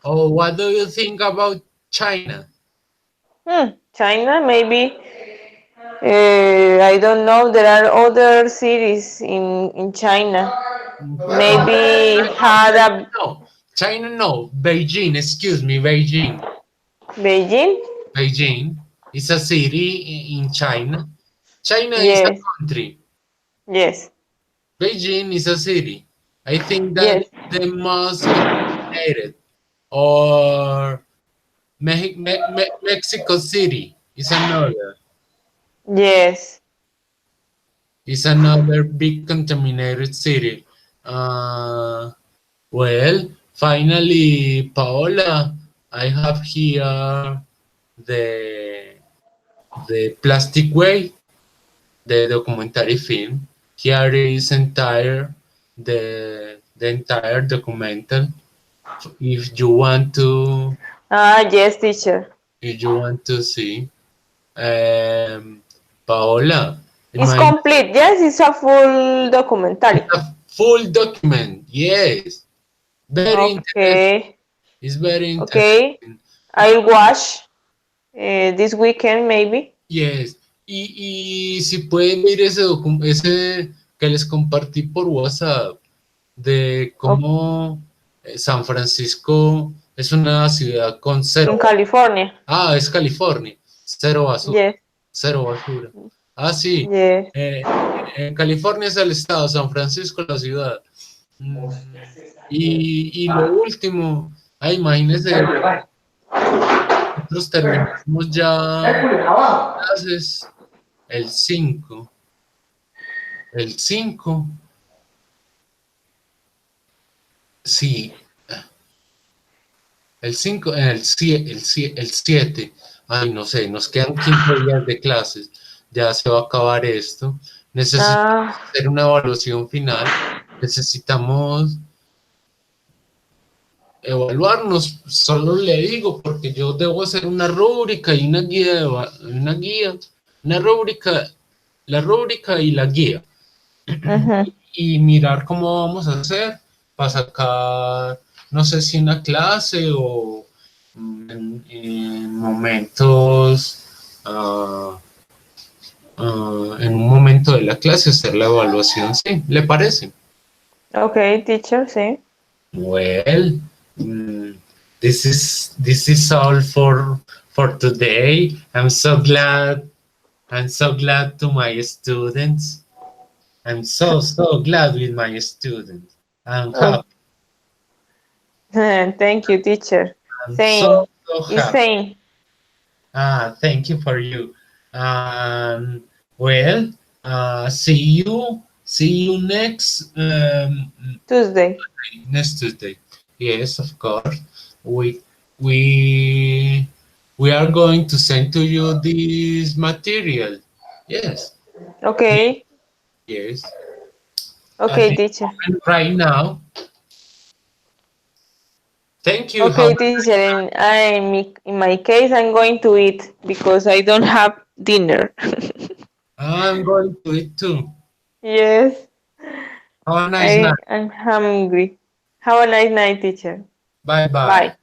Oh, what do you think about China? China, maybe. I don't know. There are other cities in China. Maybe had a No, China, no. Beijing, excuse me, Beijing. Beijing. Beijing is a city in China. China is a Yes, country. yes, Beijing is a city. I think that yes, is the most contaminated. Or Mexico City is another. yes. Is another big contaminated city. Uh, well, finally, Paola, I have here the the Plastic Way, the documentary film. Here is the entire documental. If you want to Yes, teacher. see, Paola, It's my complete. Yes, it's a full documentary. a full document. Yes, very interesting. Okay, It's very okay. interesting. I'll watch this weekend, maybe. Yes. Y si pueden ver ese que les compartí por WhatsApp de cómo San Francisco es una ciudad con cero. In California. Ah, es California. Cero basura. Yes, Cero basura. Ah, sí. yes. En California es el estado, San Francisco la ciudad. Y lo último, imagínense, nosotros terminamos ya clases el 5. El 5. Sí. El 5, el 7. Ay, no sé, nos quedan 15 días de clases. Ya se va a acabar esto. Necesitamos hacer una evaluación final. Necesitamos evaluarnos. Solo le digo porque yo debo hacer una rúbrica y una guía, una rúbrica, la rúbrica y la guía. Y mirar cómo vamos a hacer para sacar, no sé si una clase o en momentos, en un momento de la clase hacer la evaluación. ¿Sí? ¿Le parece? Okay, teacher, sí. Well, this is all for today. I'm so glad to my students. I'm so glad with my students. I'm happy. Thank you, teacher. I'm Same. so It's happy. same. Thank you for you. Well, see you next Tuesday. next Tuesday. Yes, of course. We are going to send to you this material. Yes. Okay. Yes. Okay, teacher. Right now. Thank you. Okay, teacher. And in my case, I'm going to eat because I don't have dinner. I'm going to eat too. Yes. Have a nice night. I'm hungry. Have a nice night, teacher. Bye-bye. Bye.